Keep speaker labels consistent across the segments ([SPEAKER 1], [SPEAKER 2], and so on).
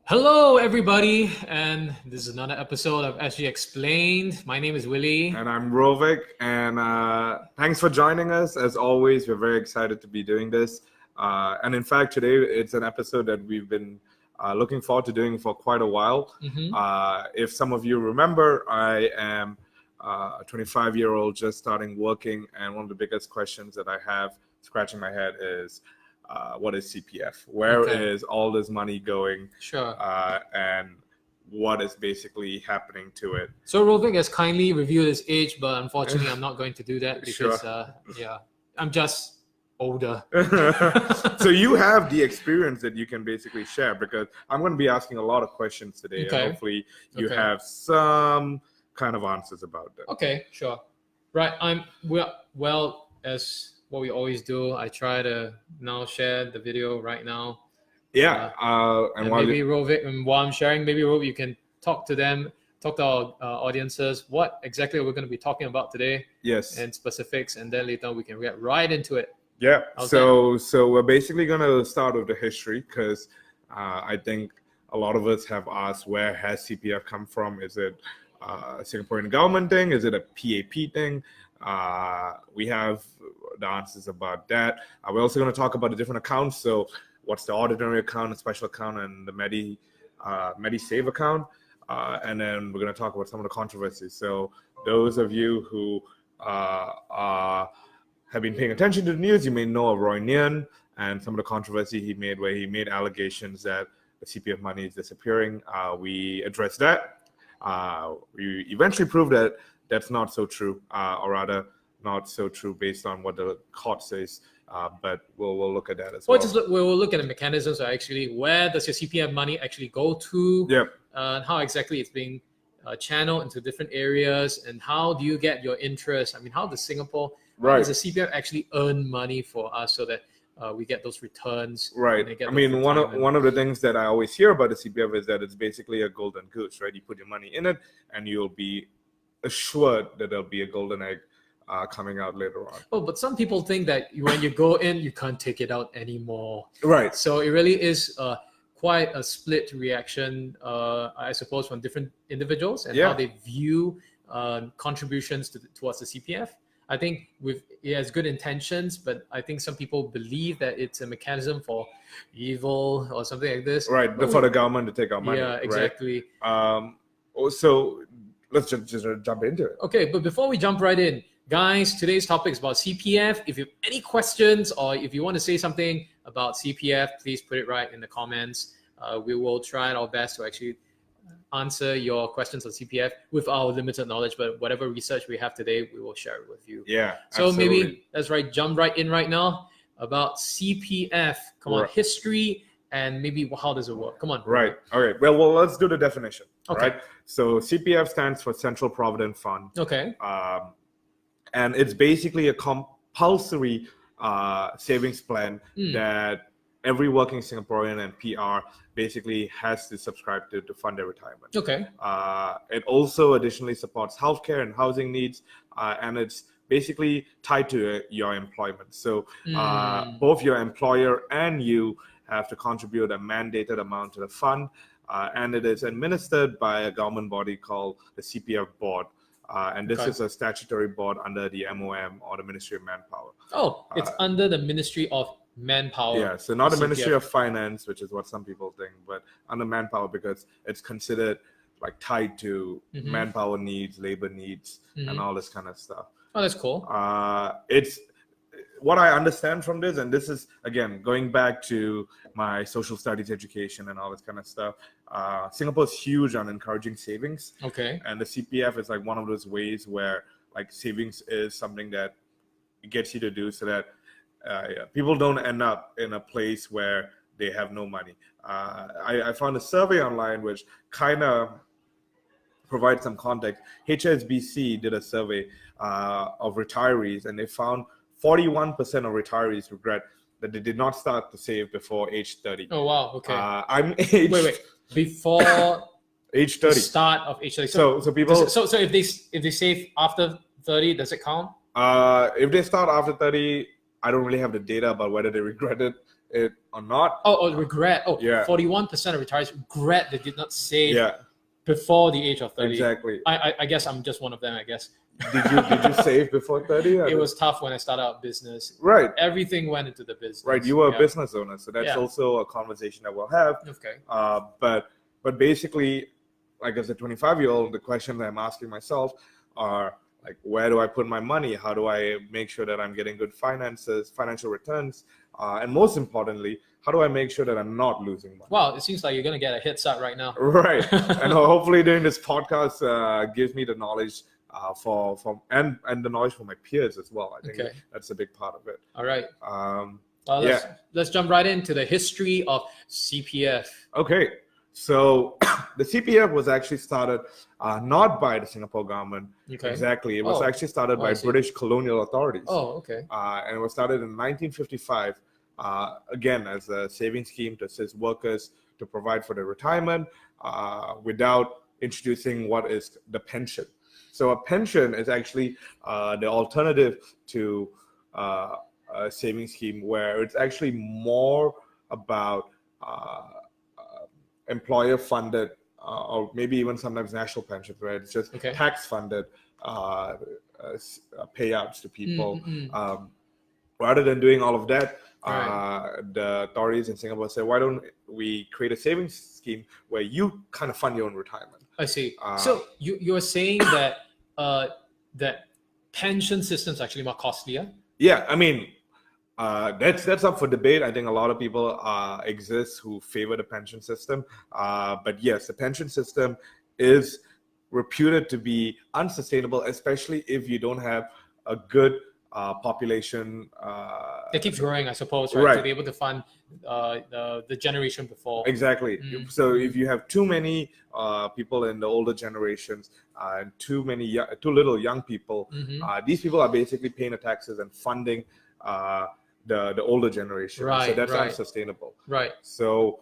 [SPEAKER 1] Hello, everybody, and this is another episode of SG Explained. My name is Willie.
[SPEAKER 2] And I'm Rovik, and thanks for joining us. As always, we're very excited to be doing this. And in fact, today it's an episode that we've been looking forward to doing for quite a while. If some of you remember, I am a 25-year-old just starting working, and one of the biggest questions that I have scratching my head is, what is CPF? Where is all this money going?
[SPEAKER 1] Sure.
[SPEAKER 2] And what is basically happening to it?
[SPEAKER 1] So Rovik has kindly revealed his age, but unfortunately, I'm not going to do that because, I'm just older.
[SPEAKER 2] So you have the experience that you can basically share, because I'm going to be asking a lot of questions today, and hopefully you have some kind of answers about that.
[SPEAKER 1] Okay, sure. Right. Well, as what we always do, I try to now share the video right now.
[SPEAKER 2] Yeah.
[SPEAKER 1] And maybe Rovik, and while I'm sharing, maybe Rovik, you can talk to our audiences, what exactly we're going to be talking about today.
[SPEAKER 2] Yes.
[SPEAKER 1] And specifics, and then later we can get right into it.
[SPEAKER 2] Yeah. So we're basically going to start with the history, because I think a lot of us have asked, where has CPF come from? Is it a Singaporean government thing? Is it a PAP thing? We have the answers about that. We're also going to talk about the different accounts. So what's the ordinary account, a special account, and the MediSave account. And then we're going to talk about some of the controversies. So those of you who have been paying attention to the news, you may know of Roy Nguyen and some of the controversy he made, where he made allegations that the CPF money is disappearing. We addressed that. We eventually proved that that's not so true, or rather not so true based on what the court says. But we'll look at that as well.
[SPEAKER 1] We'll look at the mechanisms. So actually, where does your CPF money actually go to?
[SPEAKER 2] Yep.
[SPEAKER 1] And how exactly it's being channeled into different areas, and how do you get your interest? I mean, how does Singapore, how does the CPF actually earn money for us so that we get those returns?
[SPEAKER 2] Right. I mean, one of the things that I always hear about the CPF is that it's basically a golden goose, right? You put your money in it, and you'll be assured that there'll be a golden egg coming out later on.
[SPEAKER 1] Oh, but some people think that when you go in, you can't take it out anymore.
[SPEAKER 2] Right.
[SPEAKER 1] So it really is quite a split reaction, I suppose, from different individuals and how they view contributions towards the CPF. I think it has good intentions, but I think some people believe that it's a mechanism for evil or something like this.
[SPEAKER 2] Right, for the government to take our money.
[SPEAKER 1] Yeah, exactly.
[SPEAKER 2] Right? So let's just jump into it.
[SPEAKER 1] Okay, but before we jump right in, guys, today's topic is about CPF. If you have any questions, or if you want to say something about CPF, please put it right in the comments. We will try our best to actually answer your questions on CPF with our limited knowledge, but whatever research we have today, we will share it with you.
[SPEAKER 2] Yeah.
[SPEAKER 1] So maybe let's jump right in right now about CPF. Come on, history, and maybe how does it work? Come on.
[SPEAKER 2] Right. Okay. Well, let's do the definition. Okay. Right. So CPF stands for Central Provident Fund.
[SPEAKER 1] Okay.
[SPEAKER 2] And it's basically a compulsory savings plan that every working Singaporean and PR basically has to subscribe to fund their retirement.
[SPEAKER 1] Okay.
[SPEAKER 2] It also additionally supports healthcare and housing needs, and it's basically tied to your employment. So both your employer and you have to contribute a mandated amount to the fund, and it is administered by a government body called the CPF board. And this is a statutory board under the MOM, or the Ministry of Manpower.
[SPEAKER 1] Oh, it's under the Ministry of Manpower.
[SPEAKER 2] Yeah, so not the Ministry of Finance, which is what some people think, but under Manpower, because it's considered like tied to manpower needs, labor needs, and all this kind of stuff.
[SPEAKER 1] Oh, that's cool.
[SPEAKER 2] It's what I understand from this, and this is, again, going back to my social studies education and all this kind of stuff. Singapore is huge on encouraging savings.
[SPEAKER 1] Okay.
[SPEAKER 2] And the CPF is like one of those ways where like savings is something that gets you to do so that people don't end up in a place where they have no money. I found a survey online which kind of provides some context. HSBC did a survey of retirees, and they found 41% of retirees regret that they did not start to save before age 30.
[SPEAKER 1] Oh, wow. Okay.
[SPEAKER 2] I'm aged...
[SPEAKER 1] Wait. Before
[SPEAKER 2] age 30.
[SPEAKER 1] The start of age 30.
[SPEAKER 2] So people...
[SPEAKER 1] So if they save after 30, does it count?
[SPEAKER 2] If they start after 30, I don't really have the data about whether they regret it it or not.
[SPEAKER 1] Oh, regret. Oh,
[SPEAKER 2] Yeah.
[SPEAKER 1] 41% of retirees regret they did not save
[SPEAKER 2] Yeah,
[SPEAKER 1] before the age of 30.
[SPEAKER 2] exactly.
[SPEAKER 1] I guess I'm just one of them, I guess.
[SPEAKER 2] Did you save before 30?
[SPEAKER 1] It was tough when I started out business.
[SPEAKER 2] Right.
[SPEAKER 1] Everything went into the business.
[SPEAKER 2] Right. You were
[SPEAKER 1] Yeah.
[SPEAKER 2] a business owner, so that's
[SPEAKER 1] Yeah.
[SPEAKER 2] also a conversation that we'll have.
[SPEAKER 1] Okay.
[SPEAKER 2] But basically, like as a 25-year-old, the questions I'm asking myself are like, where do I put my money? How do I make sure that I'm getting good financial returns? And most importantly, how do I make sure that I'm not losing money?
[SPEAKER 1] Wow, it seems like you're going to get a head start right now.
[SPEAKER 2] Right. And hopefully during this podcast gives me the knowledge and the knowledge for my peers as well. I think that's a big part of it.
[SPEAKER 1] All right.
[SPEAKER 2] Well,
[SPEAKER 1] let's jump right into the history of CPF.
[SPEAKER 2] Okay. So the CPF was actually started not by the Singapore government.
[SPEAKER 1] Okay.
[SPEAKER 2] Exactly. It was actually started by British colonial authorities.
[SPEAKER 1] Oh, okay.
[SPEAKER 2] And it was started in 1955, again, as a saving scheme to assist workers to provide for their retirement without introducing what is the pension. So a pension is actually the alternative to a saving scheme where it's actually more about employer funded or maybe even sometimes national pensions, right? It's just tax funded payouts to people. Rather than doing all of that, the authorities in Singapore said, why don't we create a savings scheme where you kind of fund your own retirement?
[SPEAKER 1] I see. So you're saying that that pension systems are actually more costlier?
[SPEAKER 2] Yeah, I mean, that's up for debate. I think a lot of people exist who favor the pension system. But yes, the pension system is reputed to be unsustainable, especially if you don't have a good population.
[SPEAKER 1] It keeps growing, I suppose, right? To be able to fund the generation before.
[SPEAKER 2] Exactly. So if you have too many people in the older generations and too little young people, these people are basically paying the taxes and funding the older generation. So that's unsustainable.
[SPEAKER 1] Right.
[SPEAKER 2] So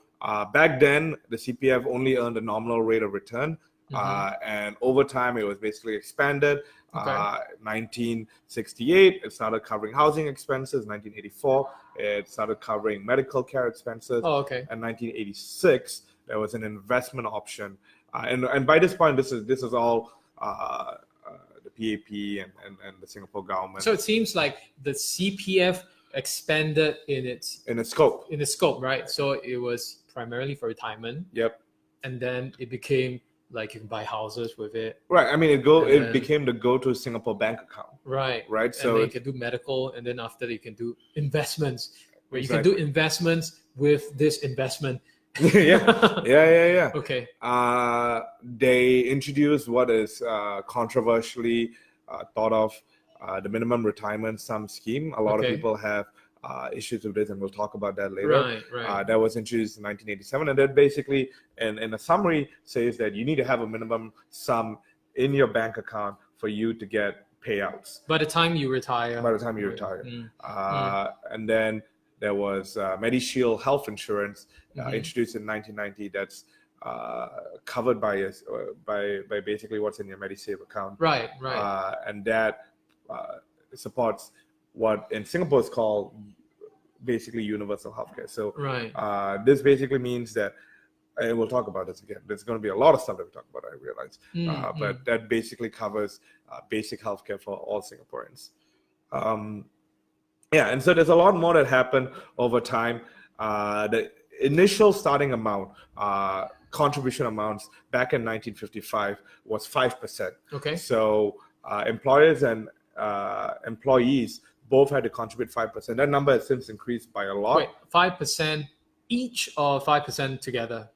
[SPEAKER 2] back then, the CPF only earned a nominal rate of return. And over time, it was basically expanded. 1968, it started covering housing expenses. 1984, it started covering medical care expenses.
[SPEAKER 1] Oh, okay.
[SPEAKER 2] And 1986, there was an investment option. And by this point, this is all the PAP and the Singapore government.
[SPEAKER 1] So it seems like the CPF expanded in its
[SPEAKER 2] scope.
[SPEAKER 1] In the scope, right? So it was primarily for retirement.
[SPEAKER 2] Yep.
[SPEAKER 1] And then it became like you can buy houses with it.
[SPEAKER 2] Right. I mean, it became the go-to Singapore bank account.
[SPEAKER 1] Right.
[SPEAKER 2] Right.
[SPEAKER 1] So you can do medical, and then after that you can do investments, where you can do investments with this investment.
[SPEAKER 2] Yeah.
[SPEAKER 1] Okay.
[SPEAKER 2] They introduced what is controversially thought of the minimum retirement sum scheme. A lot of people have issues with this, and we'll talk about that later.
[SPEAKER 1] Right.
[SPEAKER 2] That was introduced in 1987, and that basically, in a summary, says that you need to have a minimum sum in your bank account for you to get payouts.
[SPEAKER 1] By the time you retire.
[SPEAKER 2] And then there was MediShield health insurance introduced in 1990. That's covered by basically what's in your MediSave account.
[SPEAKER 1] Right.
[SPEAKER 2] And that supports what in Singapore is called basically universal healthcare. So this basically means that, and we'll talk about this again, there's going to be a lot of stuff that we talk about, I realize, but that basically covers basic healthcare for all Singaporeans. And so there's a lot more that happened over time. The initial starting amount, contribution amounts back in 1955 was 5%.
[SPEAKER 1] Okay.
[SPEAKER 2] So employers and employees both had to contribute 5%. That number has since increased by a lot.
[SPEAKER 1] Wait, 5% each or 5% together?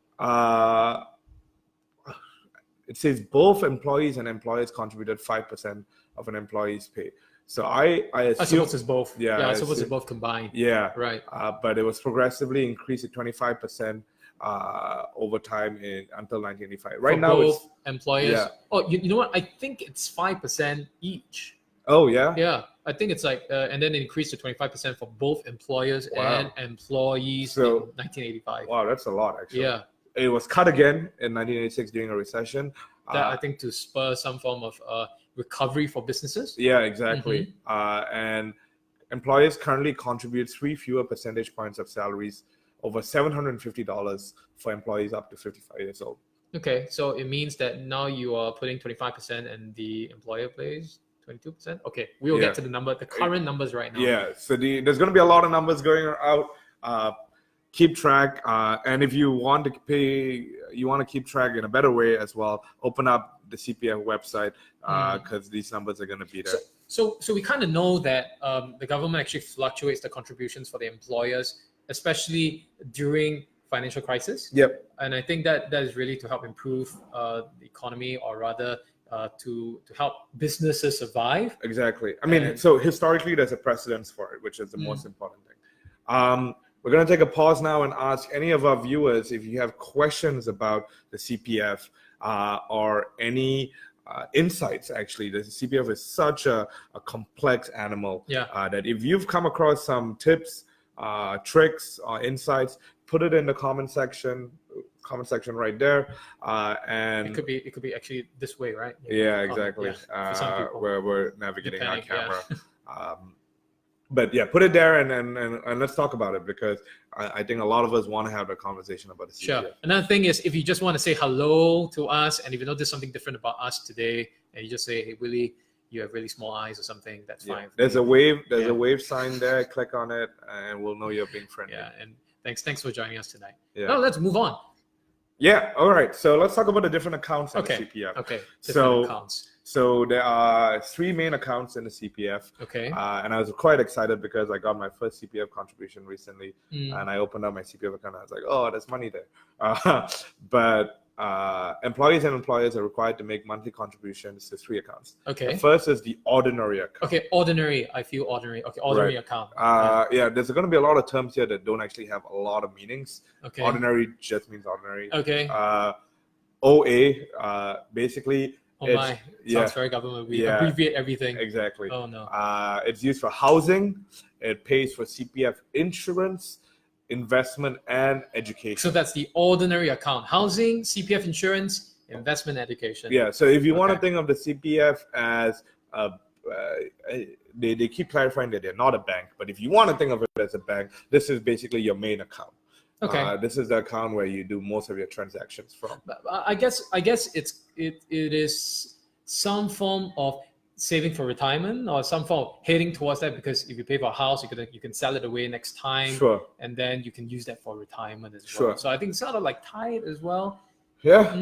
[SPEAKER 2] It says both employees and employers contributed 5% of an employee's pay. So I
[SPEAKER 1] suppose it's both.
[SPEAKER 2] Yeah,
[SPEAKER 1] I suppose it's both combined.
[SPEAKER 2] Yeah.
[SPEAKER 1] Right.
[SPEAKER 2] But it was progressively increased to 25% over time until 1985. Right now,
[SPEAKER 1] both employers. Yeah. Oh, you know what? I think it's 5% each.
[SPEAKER 2] Oh yeah.
[SPEAKER 1] Yeah, I think it's like, and then it increased to 25% for both employers and employees in 1985.
[SPEAKER 2] Wow, that's a lot actually.
[SPEAKER 1] Yeah.
[SPEAKER 2] It was cut again in 1986 during a recession.
[SPEAKER 1] That I think to spur some form of recovery for businesses.
[SPEAKER 2] Yeah, exactly. And employers currently contribute 3 fewer percentage points of salaries, over $750 for employees up to 55 years old.
[SPEAKER 1] Okay, so it means that now you are putting 25% and the employer pays 22%. Okay, we will
[SPEAKER 2] Yeah.
[SPEAKER 1] get to the current numbers right now.
[SPEAKER 2] Yeah, so there's going to be a lot of numbers going out. Keep track, and if you want to keep track in a better way as well, open up the CPF website because these numbers are going to be there.
[SPEAKER 1] So we kind of know that the government actually fluctuates the contributions for the employers, especially during financial crisis.
[SPEAKER 2] Yep.
[SPEAKER 1] And I think that is really to help improve the economy, or rather to help businesses survive.
[SPEAKER 2] Exactly. I mean, so historically, there's a precedence for it, which is the most important thing. We're going to take a pause now and ask any of our viewers if you have questions about the CPF or any insights. Actually, the CPF is such a complex animal that if you've come across some tips, tricks, or insights, put it in the comment section right there. And
[SPEAKER 1] it could be actually this way, right?
[SPEAKER 2] Yeah, exactly.
[SPEAKER 1] For some people.
[SPEAKER 2] Where we're navigating our camera. But yeah, put it there and let's talk about it, because I think a lot of us want to have a conversation about the CPF.
[SPEAKER 1] Sure. Another thing is, if you just want to say hello to us, and if you notice something different about us today, and you just say, "Hey, Willie, you have really small eyes" or something, that's fine.
[SPEAKER 2] There's a wave. There's a wave sign there. Click on it, and we'll know you're being friendly.
[SPEAKER 1] Yeah, and thanks for joining us tonight.
[SPEAKER 2] Yeah.
[SPEAKER 1] Now let's move on.
[SPEAKER 2] Yeah. All right. So let's talk about the different accounts in the CPF.
[SPEAKER 1] Okay.
[SPEAKER 2] Accounts. So there are 3 main accounts in the CPF.
[SPEAKER 1] Okay.
[SPEAKER 2] And I was quite excited because I got my first CPF contribution recently, and I opened up my CPF account. And I was like, oh, there's money there. But employees and employers are required to make monthly contributions to 3 accounts.
[SPEAKER 1] Okay.
[SPEAKER 2] The first is the ordinary account.
[SPEAKER 1] Okay, ordinary. I feel ordinary. Okay, ordinary account.
[SPEAKER 2] Yeah, there's going to be a lot of terms here that don't actually have a lot of meanings.
[SPEAKER 1] Okay.
[SPEAKER 2] Ordinary just means ordinary.
[SPEAKER 1] Okay.
[SPEAKER 2] OA, basically.
[SPEAKER 1] Oh my, sounds very government. We abbreviate everything.
[SPEAKER 2] Exactly.
[SPEAKER 1] Oh no.
[SPEAKER 2] It's used for housing. It pays for CPF insurance, investment, and education.
[SPEAKER 1] So that's the ordinary account: housing, CPF insurance, investment, education.
[SPEAKER 2] Yeah. So if you want to think of the CPF as they keep clarifying that they're not a bank, but if you want to think of it as a bank, this is basically your main account. Okay. This is the account where you do most of your transactions from.
[SPEAKER 1] I guess it is some form of saving for retirement, or some form of heading towards that, because if you pay for a house, you can sell it away next time.
[SPEAKER 2] Sure.
[SPEAKER 1] And then you can use that for retirement as well. Sure. So I think it's sort of like tied as well.
[SPEAKER 2] Yeah.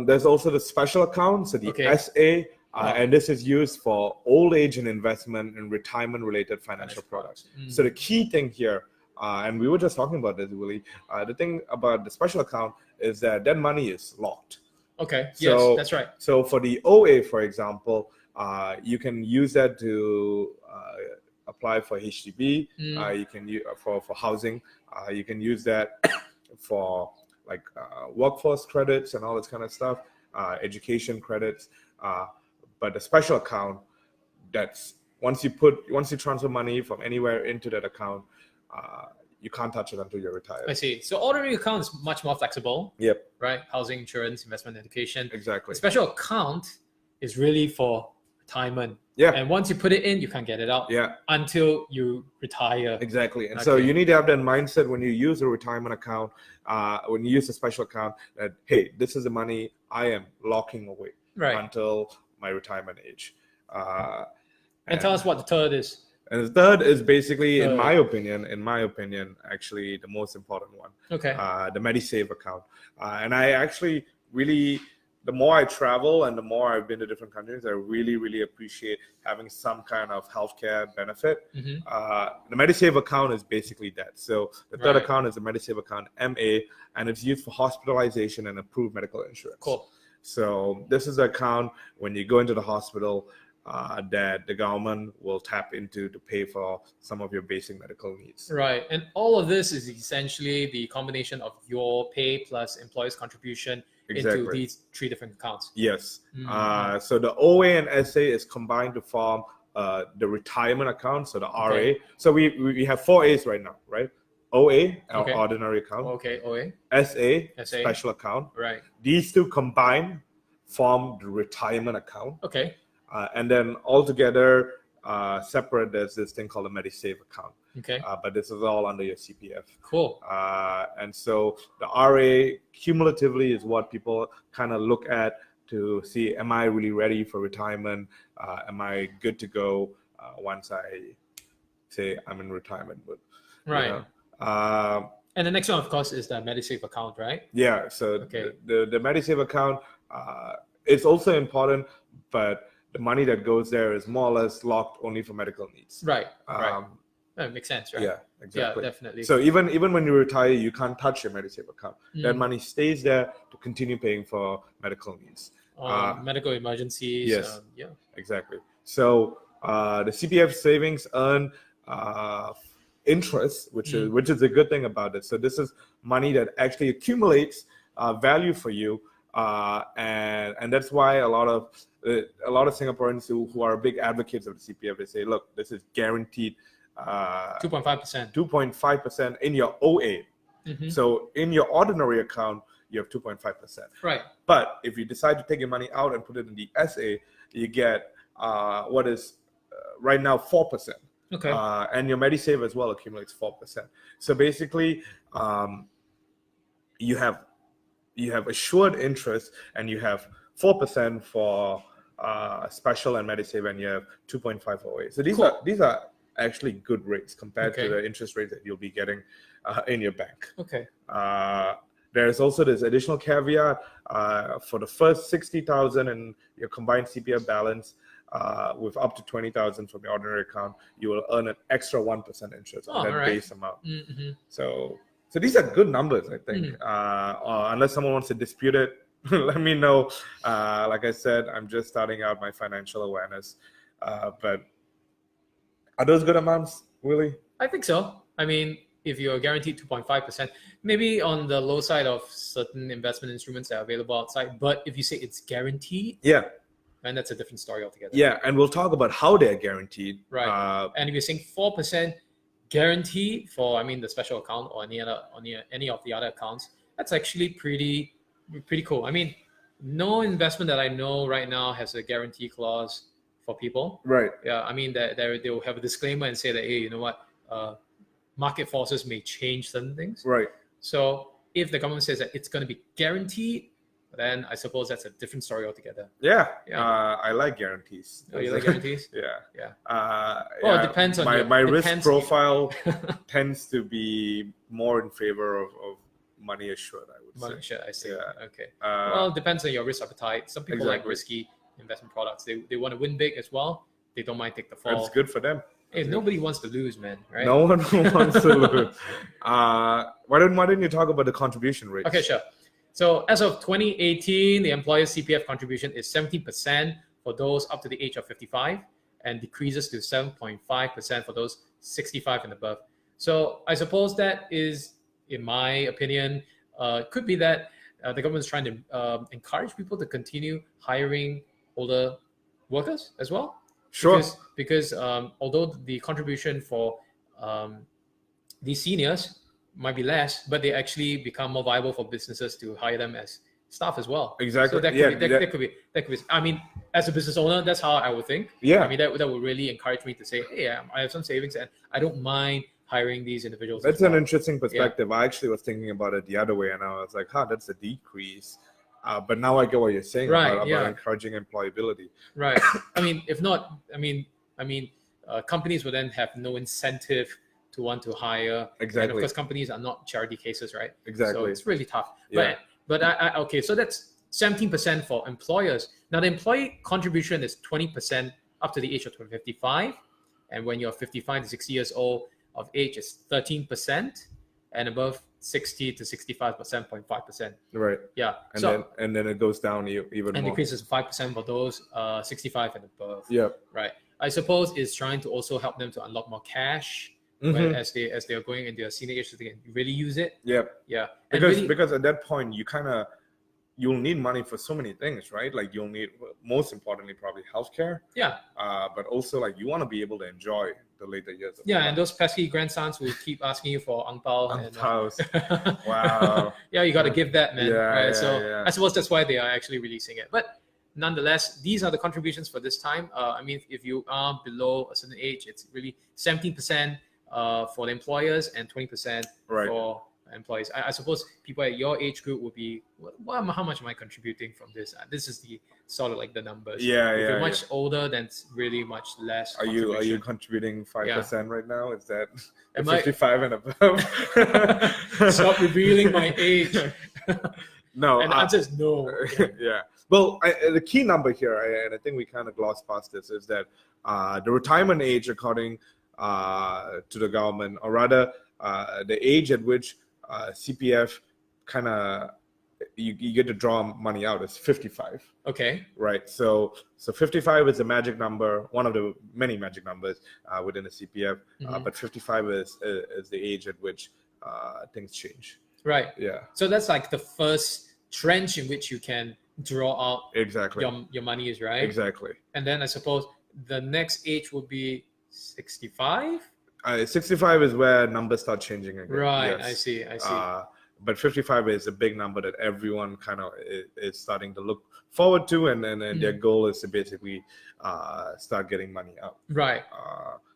[SPEAKER 2] There's also the special account, so the SA. And this is used for old age and investment and retirement related financial products. So the key thing here, and we were just talking about this, Willie, the thing about the special account is that money is locked.
[SPEAKER 1] Okay. Yes, that's right.
[SPEAKER 2] So for the OA, for example, you can use that to apply for HDB. You can use for housing. You can use that for like workforce credits and all this kind of stuff, education credits. But the special account, that's once you transfer money from anywhere into that account, you can't touch it until you're retired.
[SPEAKER 1] I see. So ordinary account is much more flexible.
[SPEAKER 2] Yep.
[SPEAKER 1] Right? Housing, insurance, investment, education.
[SPEAKER 2] Exactly.
[SPEAKER 1] The special account is really for retirement.
[SPEAKER 2] Yeah.
[SPEAKER 1] And once you put it in, you can't get it out.
[SPEAKER 2] Yeah.
[SPEAKER 1] Until you retire.
[SPEAKER 2] Exactly. And so you need to have that mindset when you use a retirement account, when you use a special account, that, hey, this is the money I am locking away until my retirement age.
[SPEAKER 1] And tell us what the third is.
[SPEAKER 2] And the third is basically, in my opinion, actually the most important one.
[SPEAKER 1] Okay.
[SPEAKER 2] The MediSave account. And I actually really, the more I travel and the more I've been to different countries, I really, really appreciate having some kind of healthcare benefit. The MediSave account is basically that. So the third account is the MediSave account, MA, and it's used for hospitalization and approved medical insurance.
[SPEAKER 1] Cool.
[SPEAKER 2] So this is the account when you go into the hospital, that the government will tap into to pay for some of your basic medical needs.
[SPEAKER 1] Right. And all of this is essentially the combination of your pay plus employer's contribution into these 3 different accounts.
[SPEAKER 2] Yes. So the OA and SA is combined to form the retirement account, so the RA. So we have 4 A's right now, right? OA, our ordinary account.
[SPEAKER 1] Okay, OA.
[SPEAKER 2] SA, special account.
[SPEAKER 1] Right.
[SPEAKER 2] These 2 combined form the retirement account.
[SPEAKER 1] Okay.
[SPEAKER 2] And then altogether, separate, there's this thing called a MediSave account.
[SPEAKER 1] Okay.
[SPEAKER 2] But this is all under your CPF.
[SPEAKER 1] Cool.
[SPEAKER 2] And so the RA cumulatively is what people kind of look at to see, am I really ready for retirement? Am I good to go once I say I'm in retirement? But,
[SPEAKER 1] Right.
[SPEAKER 2] You know,
[SPEAKER 1] and the next one, of course, is the MediSave account, right?
[SPEAKER 2] yeah. So
[SPEAKER 1] Okay.
[SPEAKER 2] the MediSave account, it's also important, but the money that goes there is more or less locked only for medical needs.
[SPEAKER 1] Right. Right. That makes sense, right?
[SPEAKER 2] Yeah, exactly.
[SPEAKER 1] Yeah, definitely.
[SPEAKER 2] So even when you retire, you can't touch your MediSave account. That
[SPEAKER 1] Mm.
[SPEAKER 2] money stays there to continue paying for medical needs.
[SPEAKER 1] Medical emergencies.
[SPEAKER 2] Yes.
[SPEAKER 1] Yeah.
[SPEAKER 2] Exactly. So the CPF savings earn interest, which is a good thing about it. So this is money that actually accumulates value for you, and that's why a lot of Singaporeans who are big advocates of the CPF, they say, look, this is guaranteed
[SPEAKER 1] 2.5%.
[SPEAKER 2] 2.5% in your OA.
[SPEAKER 1] Mm-hmm.
[SPEAKER 2] So in your ordinary account, you have 2.5%.
[SPEAKER 1] Right.
[SPEAKER 2] But if you decide to take your money out and put it in the SA, you get what is right now 4%.
[SPEAKER 1] Okay.
[SPEAKER 2] And your MediSave as well accumulates 4%. So basically, you have assured interest, and you have 4% for special and MediSave, and you have 2.5 OA. So these are actually good rates compared to the interest rate that you'll be getting in your bank.
[SPEAKER 1] Okay.
[SPEAKER 2] There's also this additional caveat for the first 60,000 in your combined CPF balance, with up to 20,000 from your ordinary account, you will earn an extra 1% interest on that base amount.
[SPEAKER 1] Mm-hmm.
[SPEAKER 2] So these are good numbers, I think. Unless someone wants to dispute it, let me know. Like I said, I'm just starting out my financial awareness. But are those good amounts, Willie?
[SPEAKER 1] I think so. I mean, if you're guaranteed 2.5%, maybe on the low side of certain investment instruments that are available outside. But if you say it's guaranteed,
[SPEAKER 2] yeah,
[SPEAKER 1] then that's a different story altogether.
[SPEAKER 2] Yeah, and we'll talk about how they're guaranteed.
[SPEAKER 1] Right. And if you're saying 4% guarantee for, the special account or any of the other accounts, that's actually pretty cool. I mean, no investment that I know right now has a guarantee clause for people.
[SPEAKER 2] Right.
[SPEAKER 1] Yeah. I mean, that they will have a disclaimer and say that, hey, you know what, market forces may change certain things.
[SPEAKER 2] Right.
[SPEAKER 1] So if the government says that it's going to be guaranteed, then I suppose that's a different story altogether.
[SPEAKER 2] Yeah. I like guarantees.
[SPEAKER 1] Oh, you like guarantees?
[SPEAKER 2] Yeah.
[SPEAKER 1] Well, it depends on
[SPEAKER 2] my risk profile tends to be more in favor of money assured, I would say.
[SPEAKER 1] Money assured, I see.
[SPEAKER 2] Yeah.
[SPEAKER 1] Okay. Well, it depends on your risk appetite. Some people like
[SPEAKER 2] Exactly.
[SPEAKER 1] risky investment products. They want to win big as well. They don't mind take the fall.
[SPEAKER 2] That's good for them.
[SPEAKER 1] Hey, nobody wants to lose, man, right?
[SPEAKER 2] No one wants to lose. Why don't you talk about the contribution rates?
[SPEAKER 1] Okay, sure. So as of 2018, the employer's CPF contribution is 70% for those up to the age of 55 and decreases to 7.5% for those 65 and above. So I suppose that is, in my opinion, could be that the government is trying to encourage people to continue hiring older workers as well.
[SPEAKER 2] Sure.
[SPEAKER 1] Because although the contribution for these seniors might be less, but they actually become more viable for businesses to hire them as staff as well.
[SPEAKER 2] Exactly.
[SPEAKER 1] So that could be. I mean, as a business owner, that's how I would think.
[SPEAKER 2] Yeah.
[SPEAKER 1] I mean, that would really encourage me to say, hey, I have some savings and I don't mind hiring these individuals.
[SPEAKER 2] That's an interesting perspective. Yeah. I actually was thinking about it the other way, and I was like, that's a decrease. But now I get what you're saying about encouraging employability.
[SPEAKER 1] Right. I mean, if not, companies would then have no incentive to want to hire.
[SPEAKER 2] Exactly.
[SPEAKER 1] And of course, companies are not charity cases, right?
[SPEAKER 2] Exactly.
[SPEAKER 1] So it's really tough.
[SPEAKER 2] Yeah.
[SPEAKER 1] But okay, so that's 17% for employers. Now the employee contribution is 20% up to the age of 55, and when you're 55 to 60 years old of age is 13%, and above 60 to 65%, 0.5%.
[SPEAKER 2] Right.
[SPEAKER 1] Yeah.
[SPEAKER 2] And then it goes down even more.
[SPEAKER 1] And decreases 5% for those 65 and above.
[SPEAKER 2] Yeah.
[SPEAKER 1] Right. I suppose it's trying to also help them to unlock more cash as they are going into a senior age, so they can really use it.
[SPEAKER 2] Yeah.
[SPEAKER 1] Yeah.
[SPEAKER 2] Because at that point you'll need money for so many things, right? Like you'll need, most importantly, probably healthcare.
[SPEAKER 1] Yeah.
[SPEAKER 2] But also like you want to be able to enjoy the later years of
[SPEAKER 1] and those pesky grandsons will keep asking you for ang pao.
[SPEAKER 2] Wow.
[SPEAKER 1] Yeah, you got to give that, man.
[SPEAKER 2] Yeah,
[SPEAKER 1] right.
[SPEAKER 2] Yeah.
[SPEAKER 1] I suppose that's why they are actually releasing it. But nonetheless, these are the contributions for this time. I mean, if you are below a certain age, it's really 17% for the employers and 20%
[SPEAKER 2] Right.
[SPEAKER 1] for employees. I suppose people at your age group will be, how much am I contributing from this? This is the sort of like the numbers.
[SPEAKER 2] Yeah,
[SPEAKER 1] if
[SPEAKER 2] yeah,
[SPEAKER 1] you're much older, then it's really much less.
[SPEAKER 2] Are you contributing 5% right now? Is that
[SPEAKER 1] Am I-
[SPEAKER 2] 55 and above?
[SPEAKER 1] Stop revealing my age.
[SPEAKER 2] No.
[SPEAKER 1] And the answer is no.
[SPEAKER 2] Yeah. Well, the key number here, and I think we kind of glossed past this, is that the retirement age, according to the government, or rather the age at which CPF kind of you get to draw money out is 55.
[SPEAKER 1] Okay.
[SPEAKER 2] Right. So 55 is a magic number, one of the many magic numbers within the CPF. But 55 is the age at which things change.
[SPEAKER 1] Right.
[SPEAKER 2] Yeah.
[SPEAKER 1] So that's like the first trench in which you can draw out
[SPEAKER 2] Exactly.
[SPEAKER 1] your monies, right?
[SPEAKER 2] Exactly.
[SPEAKER 1] And then I suppose the next age would be 65.
[SPEAKER 2] 65 is where numbers start changing again.
[SPEAKER 1] Right.
[SPEAKER 2] Yes.
[SPEAKER 1] I see.
[SPEAKER 2] But 55 is a big number that everyone kind of is starting to look forward to, and their goal is to basically start getting money out.
[SPEAKER 1] Right.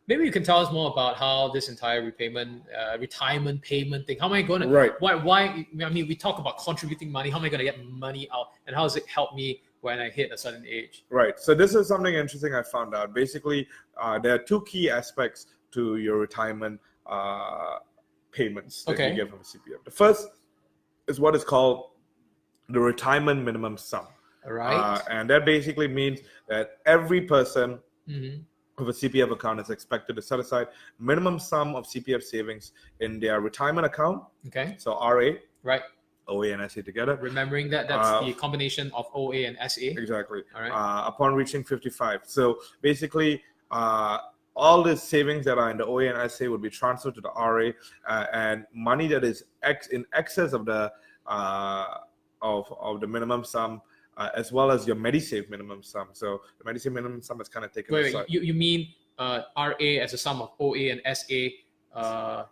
[SPEAKER 1] Maybe you can tell us more about how this entire retirement payment thing. How am I going to?
[SPEAKER 2] Right.
[SPEAKER 1] Why? I mean, we talk about contributing money. How am I going to get money out, and how does it help me when I hit a certain age?
[SPEAKER 2] Right. So this is something interesting I found out. Basically, there are two key aspects to your retirement payments that you get from the CPF. The first is what is called the retirement minimum sum.
[SPEAKER 1] Right.
[SPEAKER 2] And that basically means that every person with a CPF account is expected to set aside minimum sum of CPF savings in their retirement account.
[SPEAKER 1] Okay.
[SPEAKER 2] So RA.
[SPEAKER 1] Right.
[SPEAKER 2] OA and SA together.
[SPEAKER 1] Remembering that's the combination of OA and SA.
[SPEAKER 2] Exactly.
[SPEAKER 1] All right.
[SPEAKER 2] Upon reaching 55. So basically, all the savings that are in the OA and SA would be transferred to the RA, and money that is in excess of the of the minimum sum, as well as your MediSave minimum sum. So the MediSave minimum sum is kind of taken aside.
[SPEAKER 1] Wait, you mean RA as a sum of OA and SA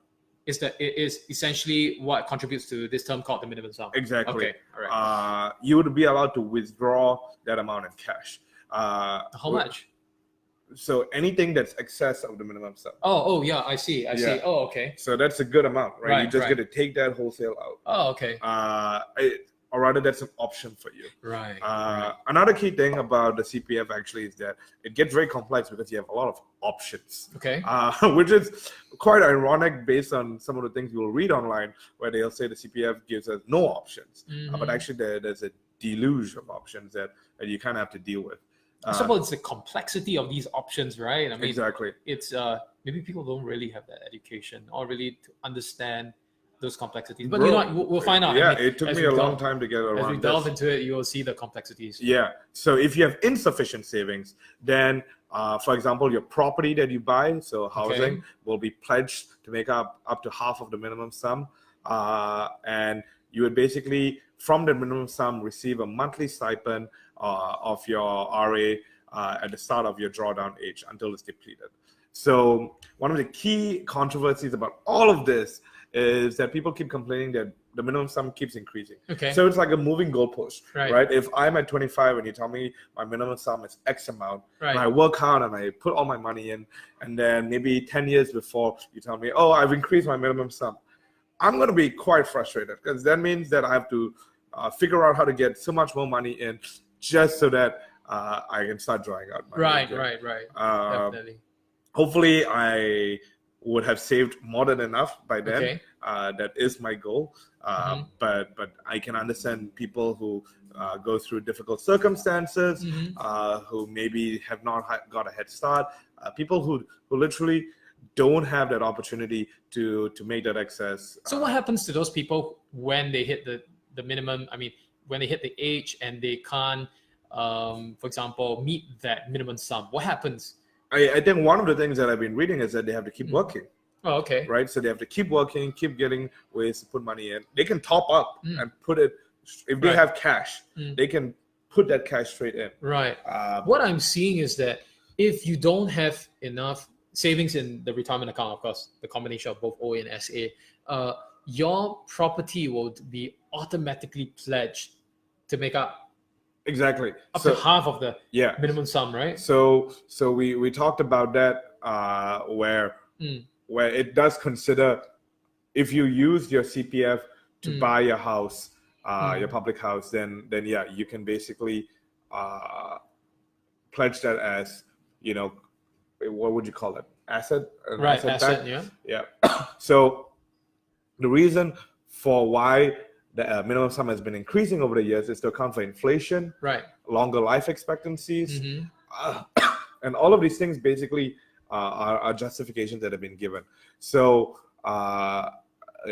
[SPEAKER 1] is essentially what contributes to this term called the minimum sum?
[SPEAKER 2] Exactly.
[SPEAKER 1] Okay. All right.
[SPEAKER 2] You would be allowed to withdraw that amount in cash.
[SPEAKER 1] How much?
[SPEAKER 2] So anything that's excess of the minimum sum.
[SPEAKER 1] Oh yeah, I see. Oh, okay.
[SPEAKER 2] So that's a good amount, right? You just get to take that wholesale out.
[SPEAKER 1] Oh, okay.
[SPEAKER 2] Or rather, that's an option for you.
[SPEAKER 1] Right.
[SPEAKER 2] Another key thing about the CPF actually is that it gets very complex because you have a lot of options.
[SPEAKER 1] Okay.
[SPEAKER 2] Which is quite ironic based on some of the things you will read online, where they'll say the CPF gives us no options. But actually, there's a deluge of options that you kind of have to deal with.
[SPEAKER 1] I suppose it's the complexity of these options, right? I mean,
[SPEAKER 2] exactly.
[SPEAKER 1] It's maybe people don't really have that education or really to understand those complexities. But we'll find out.
[SPEAKER 2] Yeah,
[SPEAKER 1] I mean,
[SPEAKER 2] it took me a long time to get around.
[SPEAKER 1] As we delve into it, you will see the complexities.
[SPEAKER 2] Yeah. So if you have insufficient savings, then, for example, your property that you buy, so housing, will be pledged to make up to half of the minimum sum, and you would basically, from the minimum sum, receive a monthly stipend of your RA at the start of your drawdown age until it's depleted. So one of the key controversies about all of this is that people keep complaining that the minimum sum keeps increasing.
[SPEAKER 1] Okay.
[SPEAKER 2] So it's like a moving goalpost,
[SPEAKER 1] right?
[SPEAKER 2] If I'm at 25 and you tell me my minimum sum is X amount, and I work hard and I put all my money in, and then maybe 10 years before you tell me, oh, I've increased my minimum sum, I'm going to be quite frustrated, because that means that I have to figure out how to get so much more money in just so that I can start drawing out money.
[SPEAKER 1] Right. Definitely.
[SPEAKER 2] Hopefully, I would have saved more than enough by then.
[SPEAKER 1] Okay.
[SPEAKER 2] That is my goal. But I can understand people who go through difficult circumstances, who maybe have not got a head start, people who literally don't have that opportunity to make that excess.
[SPEAKER 1] So what happens to those people when they hit the minimum? I mean, when they hit the age and they can't, for example, meet that minimum sum, what happens?
[SPEAKER 2] I think one of the things that I've been reading is that they have to keep working.
[SPEAKER 1] Oh, okay.
[SPEAKER 2] Right? So they have to keep working, keep getting ways to put money in. They can top up and put it, if they have cash, they can put that cash straight in.
[SPEAKER 1] Right. What I'm seeing is that if you don't have enough savings in the retirement account, of course, the combination of both OA and SA, your property will be automatically pledged to make up
[SPEAKER 2] Exactly.
[SPEAKER 1] Up to half of the
[SPEAKER 2] yeah.
[SPEAKER 1] minimum sum, right?
[SPEAKER 2] So we talked about that where it does consider if you use your CPF to buy your house, your public house, then yeah, you can basically pledge that as, you know, what would you call it? Asset?
[SPEAKER 1] Right, asset,
[SPEAKER 2] back? Yeah. So the reason for why the minimum sum has been increasing over the years is to account for inflation,
[SPEAKER 1] right,
[SPEAKER 2] longer life expectancies, and all of these things basically are justifications that have been given. So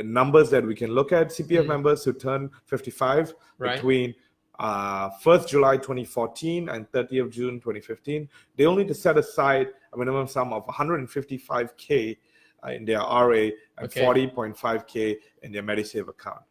[SPEAKER 2] numbers that we can look at, CPF members who turn 55 between 1st July 2014 and 30th June 2015, they only need to set aside a minimum sum of 155K in their RA and 40.5K in their Medisave account.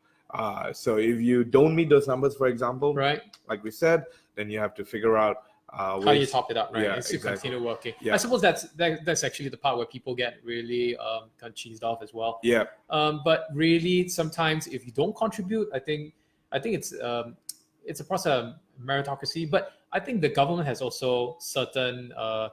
[SPEAKER 2] So if you don't meet those numbers, for example, like we said, then you have to figure out
[SPEAKER 1] how do you top it up, right?
[SPEAKER 2] Yeah,
[SPEAKER 1] it's to continue working.
[SPEAKER 2] Yeah.
[SPEAKER 1] I suppose that's actually the part where people get really kind of cheesed off as well.
[SPEAKER 2] Yeah.
[SPEAKER 1] But really, sometimes if you don't contribute, I think it's a process of meritocracy. But I think the government has also certain, or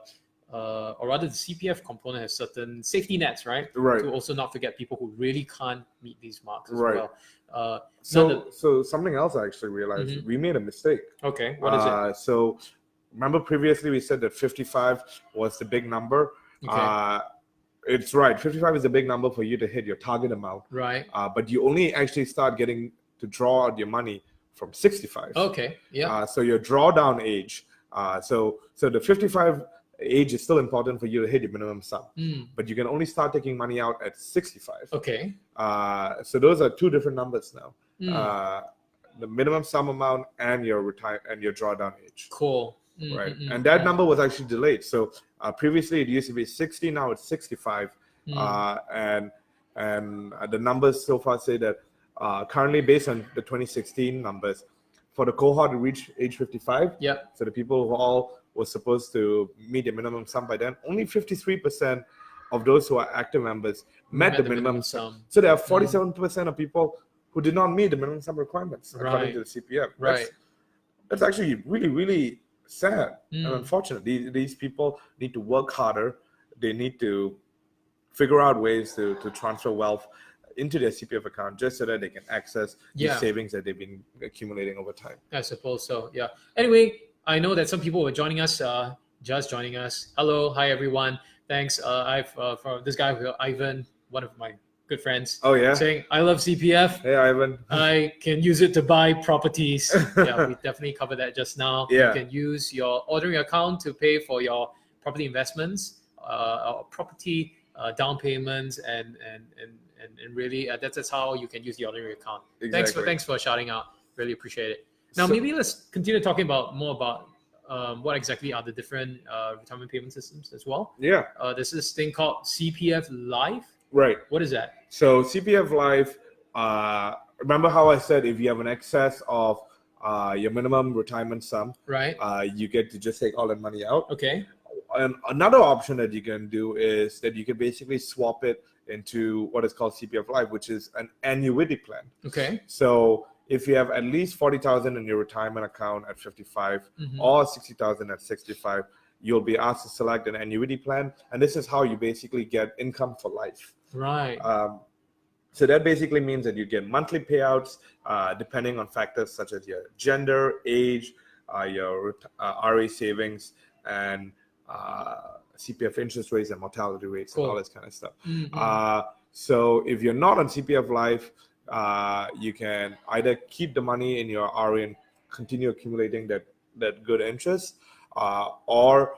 [SPEAKER 1] rather, the CPF component has certain safety nets, right?
[SPEAKER 2] Right.
[SPEAKER 1] To also not forget people who really can't meet these marks as
[SPEAKER 2] Right.
[SPEAKER 1] well.
[SPEAKER 2] So something else I actually realized, we made a mistake.
[SPEAKER 1] Okay, what is it?
[SPEAKER 2] So remember previously we said that 55 was the big number.
[SPEAKER 1] Okay.
[SPEAKER 2] It's right. 55 is a big number for you to hit your target amount.
[SPEAKER 1] Right.
[SPEAKER 2] But you only actually start getting to draw out your money from 65.
[SPEAKER 1] Okay. Yeah.
[SPEAKER 2] So your drawdown age. So the 55 age is still important for you to hit your minimum sum. But you can only start taking money out at 65.
[SPEAKER 1] Okay.
[SPEAKER 2] So those are two different numbers now. The minimum sum amount and your drawdown age.
[SPEAKER 1] Cool.
[SPEAKER 2] Right. And that number was actually delayed. So previously it used to be 60, now it's 65. And the numbers so far say that currently, based on the 2016 numbers, for the cohort to reach age 55, so the people who all were supposed to meet the minimum sum by then, only 53% of those who are active members met the minimum sum. So there are 47% of people who did not meet the minimum sum requirements according to the CPF. That's actually really, really sad and unfortunate. These people need to work harder. They need to figure out ways to transfer wealth into their CPF account just so that they can access the savings that they've been accumulating over time.
[SPEAKER 1] I suppose so, yeah. Anyway, I know that some people were joining us, just joining us. Hello, hi everyone. Thanks. I've for this guy, Ivan, one of my good friends.
[SPEAKER 2] Oh yeah.
[SPEAKER 1] Saying, I love CPF.
[SPEAKER 2] Hey Ivan.
[SPEAKER 1] I can use it to buy properties. Yeah, we definitely covered that just now.
[SPEAKER 2] Yeah.
[SPEAKER 1] You can use your ordering account to pay for your property investments, property down payments, and really that's how you can use the ordinary account.
[SPEAKER 2] Exactly.
[SPEAKER 1] Thanks for shouting out. Really appreciate it. Now maybe let's continue talking more about what exactly are the different retirement payment systems as well.
[SPEAKER 2] Yeah.
[SPEAKER 1] There's this thing called CPF Life.
[SPEAKER 2] Right.
[SPEAKER 1] What is that?
[SPEAKER 2] So CPF Life. Remember how I said if you have an excess of your minimum retirement sum,
[SPEAKER 1] right?
[SPEAKER 2] You get to just take all that money out.
[SPEAKER 1] Okay.
[SPEAKER 2] And another option that you can do is that you can basically swap it into what is called CPF Life, which is an annuity plan.
[SPEAKER 1] Okay.
[SPEAKER 2] So if you have at least 40,000 in your retirement account at 55 or 60,000 at 65, you'll be asked to select an annuity plan, and this is how you basically get income for life.
[SPEAKER 1] Right.
[SPEAKER 2] So that basically means that you get monthly payouts depending on factors such as your gender, age, your RA savings, and CPF interest rates and mortality rates and all this kind of stuff. So if you're not on CPF Life, you can either keep the money in your RA and continue accumulating that good interest, or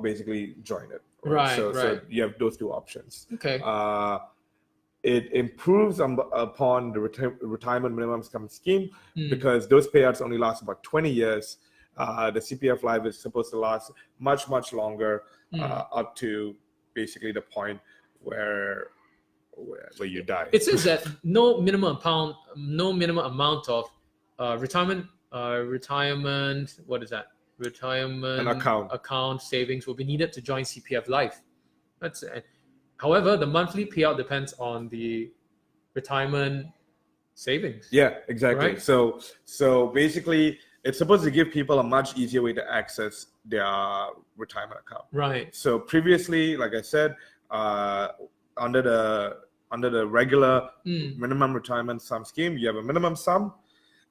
[SPEAKER 2] basically join it.
[SPEAKER 1] Right.
[SPEAKER 2] So you have those two options.
[SPEAKER 1] Okay.
[SPEAKER 2] It improves upon the retirement minimum income scheme because those payouts only last about 20 years. The CPF Life is supposed to last much, much longer, up to basically the point where you die.
[SPEAKER 1] It says that no minimum amount of retirement. What is that? Retirement account savings will be needed to join CPF Life. However, the monthly payout depends on the retirement savings.
[SPEAKER 2] Yeah, exactly.
[SPEAKER 1] Right.
[SPEAKER 2] So basically, it's supposed to give people a much easier way to access their retirement account.
[SPEAKER 1] Right.
[SPEAKER 2] So previously, like I said, uh, under the regular minimum retirement sum scheme, you have a minimum sum,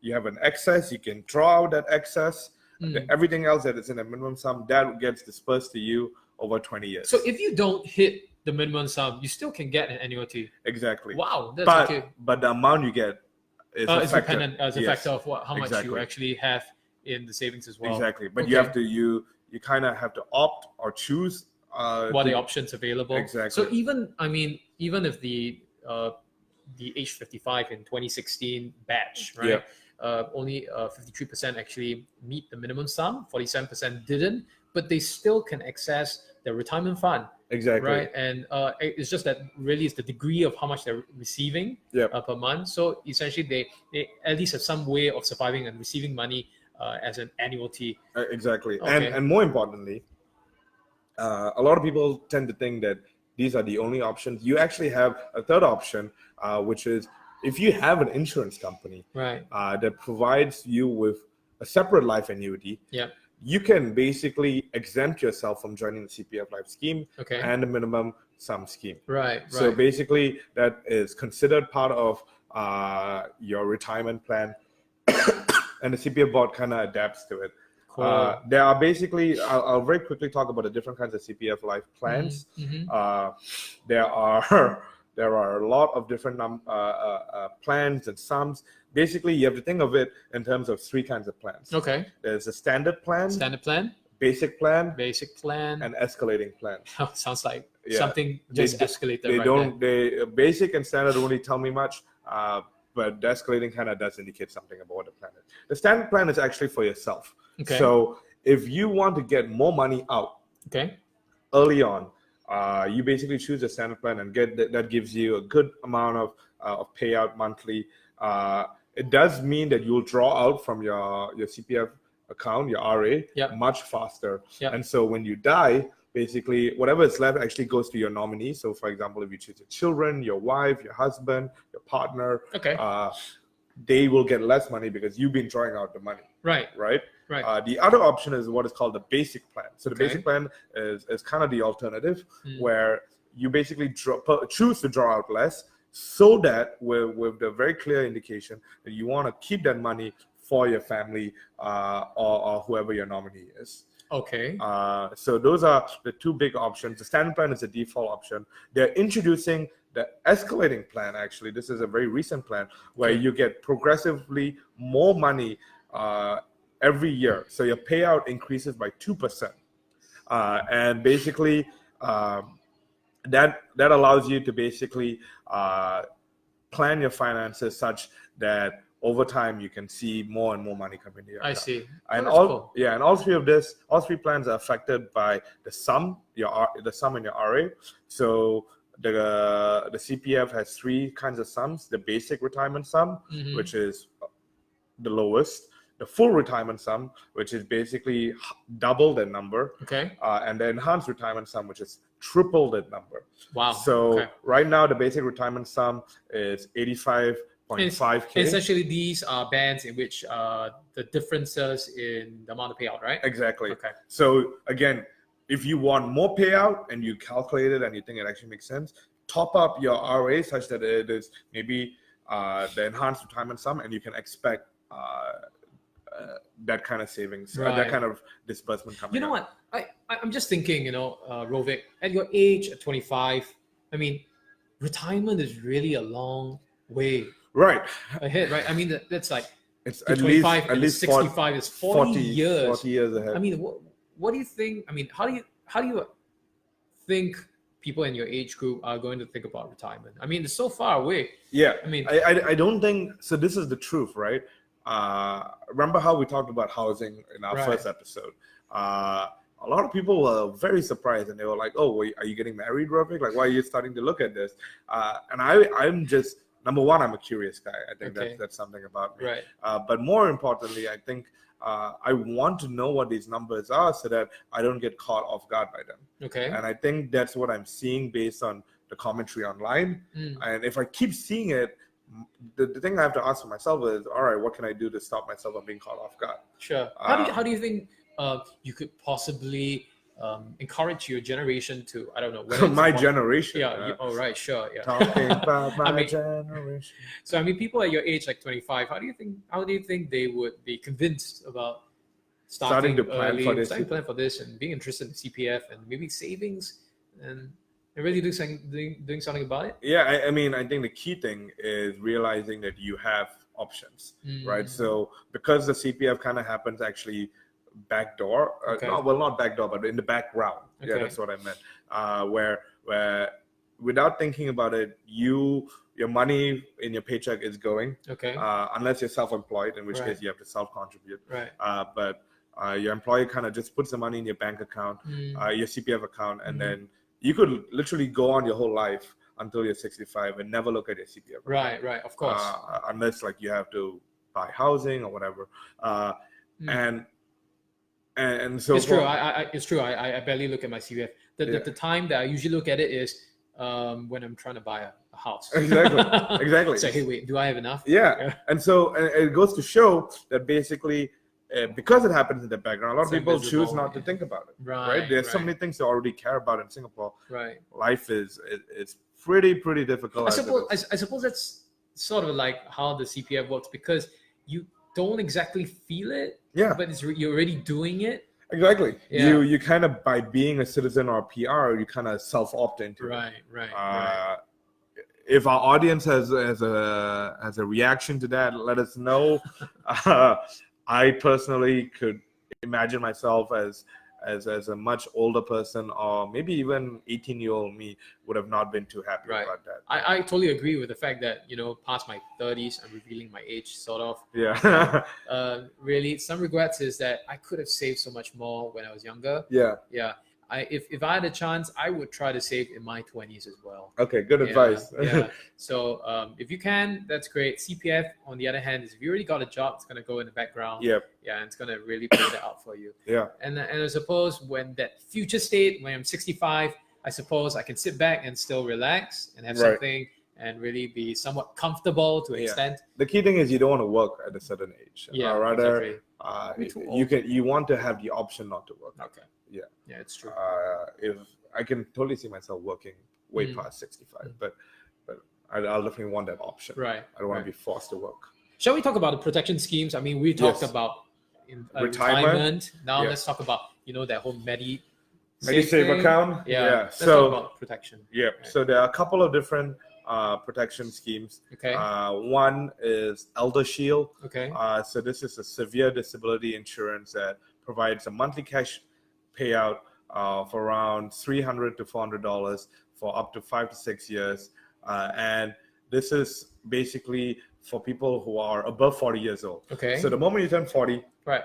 [SPEAKER 2] you have an excess, you can draw out that excess. Everything else that is in a minimum sum that gets dispersed to you over 20 years.
[SPEAKER 1] So if you don't hit the minimum sum, you still can get an annuity.
[SPEAKER 2] Exactly.
[SPEAKER 1] Wow, that's okay.
[SPEAKER 2] But the amount you get is
[SPEAKER 1] It's dependent as a factor of how much
[SPEAKER 2] exactly.
[SPEAKER 1] you actually have in the savings as well.
[SPEAKER 2] Exactly. But you have to you kind of have to opt or choose
[SPEAKER 1] what are the options available.
[SPEAKER 2] Exactly.
[SPEAKER 1] So even if the age 55 in 2016 batch, right? Only 53% actually meet the minimum sum, 47% didn't, but they still can access the retirement fund.
[SPEAKER 2] Exactly.
[SPEAKER 1] Right. And it's just that really it's the degree of how much they're receiving per month. So essentially they at least have some way of surviving and receiving money as an annuity.
[SPEAKER 2] Exactly. And more importantly, a lot of people tend to think that these are the only options. You actually have a third option, which is if you have an insurance company that provides you with a separate life annuity, you can basically exempt yourself from joining the CPF life scheme and the minimum sum scheme. So basically that is considered part of your retirement plan and the CPF board kind of adapts to it. Cool. There are basically, I'll very quickly talk about the different kinds of CPF life plans. There are a lot of different plans and sums. Basically, you have to think of it in terms of three kinds of plans. There's a standard plan, basic plan, and escalating plan.
[SPEAKER 1] Sounds like something just escalated.
[SPEAKER 2] They basic and standard don't really tell me much. But the escalating kind of does indicate something about what the plan is. The standard plan is actually for yourself. So if you want to get more money out early on, you basically choose a standard plan and get that gives you a good amount of payout monthly. It does mean that you'll draw out from your CPF account, your RA, much faster. And so when you die, basically whatever is left actually goes to your nominee. So for example, if you choose your children, your wife, your husband, your partner, they will get less money because you've been drawing out the money. Right. The other option is what is called the basic plan. So the basic plan is kind of the alternative where you basically choose to draw out less so that with the very clear indication that you want to keep that money for your family or whoever your nominee is. So those are the two big options. The standard plan is the default option. They're introducing the escalating plan. Actually, this is a very recent plan where you get progressively more money every year. So your payout increases by 2%. And basically that allows you to basically plan your finances such that over time you can see more and more money come into your account. I see. And all three plans are affected by the sum in your RA. So the CPF has three kinds of sums: the basic retirement sum, which is the lowest; the full retirement sum, which is basically double that number, and the enhanced retirement sum, which is triple that number. Wow. So right now the basic retirement sum is 85.5K.
[SPEAKER 1] Essentially, these are bands in which the differences in the amount of payout, right?
[SPEAKER 2] Exactly. So again, if you want more payout and you calculate it and you think it actually makes sense, top up your RA such that it is maybe the enhanced retirement sum, and you can expect that kind of savings, that kind of disbursement coming.
[SPEAKER 1] You know what? I'm just thinking, Rovik, at your age, at 25, I mean, retirement is really a long way ahead, right? I mean, that's like
[SPEAKER 2] it's
[SPEAKER 1] at 25 at least 65 is 40 years.
[SPEAKER 2] 40 years ahead.
[SPEAKER 1] I mean, what do you think? I mean, how do you think people in your age group are going to think about retirement? I mean, it's so far away.
[SPEAKER 2] Yeah. I mean, I don't think so. This is the truth, right? Remember how we talked about housing in our first episode? A lot of people were very surprised, and they were like, "Oh, are you getting married, Rovik? Like, why are you starting to look at this?" And I'm just, number one, I'm a curious guy. I think that's something about me. But more importantly, I think I want to know what these numbers are so that I don't get caught off guard by them. And I think that's what I'm seeing based on the commentary online. And if I keep seeing it, the thing I have to ask for myself is, all right, what can I do to stop myself from being caught off guard?
[SPEAKER 1] Sure. How do you think you could possibly encourage your generation to, I don't know, whether it's
[SPEAKER 2] My generation.
[SPEAKER 1] Yeah. Oh, right. Sure. Yeah.
[SPEAKER 2] Talking about my
[SPEAKER 1] I mean,
[SPEAKER 2] generation.
[SPEAKER 1] So I mean, people at your age, like 25, how do you think they would be convinced about starting
[SPEAKER 2] to plan
[SPEAKER 1] early,
[SPEAKER 2] for this?
[SPEAKER 1] starting to plan for this, and being interested in CPF and maybe savings and really doing something about it?
[SPEAKER 2] Yeah, I mean, I think the key thing is realizing that you have options, right? So because the CPF kind of happens actually backdoor,
[SPEAKER 1] Okay.
[SPEAKER 2] not backdoor, but in the background. Yeah,
[SPEAKER 1] Okay.
[SPEAKER 2] that's what I meant. Where without thinking about it, your money in your paycheck is going,
[SPEAKER 1] Okay.
[SPEAKER 2] unless you're self-employed, in which
[SPEAKER 1] Right.
[SPEAKER 2] case you have to self-contribute.
[SPEAKER 1] Right.
[SPEAKER 2] But your employer kind of just puts the money in your bank account, your CPF account, and then you could literally go on your whole life until you're 65 and never look at your CPF account.
[SPEAKER 1] Right. Of course.
[SPEAKER 2] Unless like you have to buy housing or whatever. And so
[SPEAKER 1] it's true. It's true. I barely look at my CPF. The time that I usually look at it is when I'm trying to buy a house.
[SPEAKER 2] Exactly.
[SPEAKER 1] So hey, wait, do I have enough?
[SPEAKER 2] Yeah. And so it goes to show that basically, because it happens in the background, a lot of people choose not to think about it. Right. There's so many things they already care about in Singapore.
[SPEAKER 1] Right.
[SPEAKER 2] Life is pretty difficult.
[SPEAKER 1] I suppose that's sort of like how the CPF works, because you don't exactly feel it.
[SPEAKER 2] Yeah.
[SPEAKER 1] But you're already doing it.
[SPEAKER 2] Exactly.
[SPEAKER 1] Yeah.
[SPEAKER 2] You kind of, by being a citizen or a PR, you kind of self-opt into it.
[SPEAKER 1] Right.
[SPEAKER 2] If our audience has a reaction to that, let us know. I personally could imagine myself as a much older person, or maybe even 18-year-old me would have not been too happy about that.
[SPEAKER 1] I totally agree with the fact that, past my 30s, I'm revealing my age, sort of.
[SPEAKER 2] Yeah.
[SPEAKER 1] Really, some regrets is that I could have saved so much more when I was younger.
[SPEAKER 2] Yeah.
[SPEAKER 1] If I had a chance, I would try to save in my 20s as well.
[SPEAKER 2] Okay, good advice.
[SPEAKER 1] Yeah. So if you can, that's great. CPF, on the other hand, is if you already got a job, it's going to go in the background.
[SPEAKER 2] Yep.
[SPEAKER 1] Yeah, and it's going to really pay that out for you.
[SPEAKER 2] Yeah.
[SPEAKER 1] And I suppose when that future state, when I'm 65, I suppose I can sit back and still relax and have something and really be somewhat comfortable to an extent.
[SPEAKER 2] The key thing is you don't want to work at a certain age.
[SPEAKER 1] Yeah,
[SPEAKER 2] rather,
[SPEAKER 1] exactly.
[SPEAKER 2] you want to have the option not to work.
[SPEAKER 1] Okay. Yeah, it's true.
[SPEAKER 2] If I can totally see myself working way past 65, but I'll definitely want that option.
[SPEAKER 1] Right.
[SPEAKER 2] I don't want to be forced to work.
[SPEAKER 1] Shall we talk about the protection schemes? I mean, we talked about retirement. Now let's talk about that whole
[SPEAKER 2] MediSave account.
[SPEAKER 1] Let's talk about protection.
[SPEAKER 2] Yeah. Right. So there are a couple of different protection schemes.
[SPEAKER 1] Okay.
[SPEAKER 2] One is Elder Shield.
[SPEAKER 1] Okay.
[SPEAKER 2] So this is a severe disability insurance that provides a monthly cash payout for around $300 to $400 for up to 5 to 6 years, and this is basically for people who are above 40 years old.
[SPEAKER 1] Okay.
[SPEAKER 2] So the moment you turn 40,
[SPEAKER 1] right,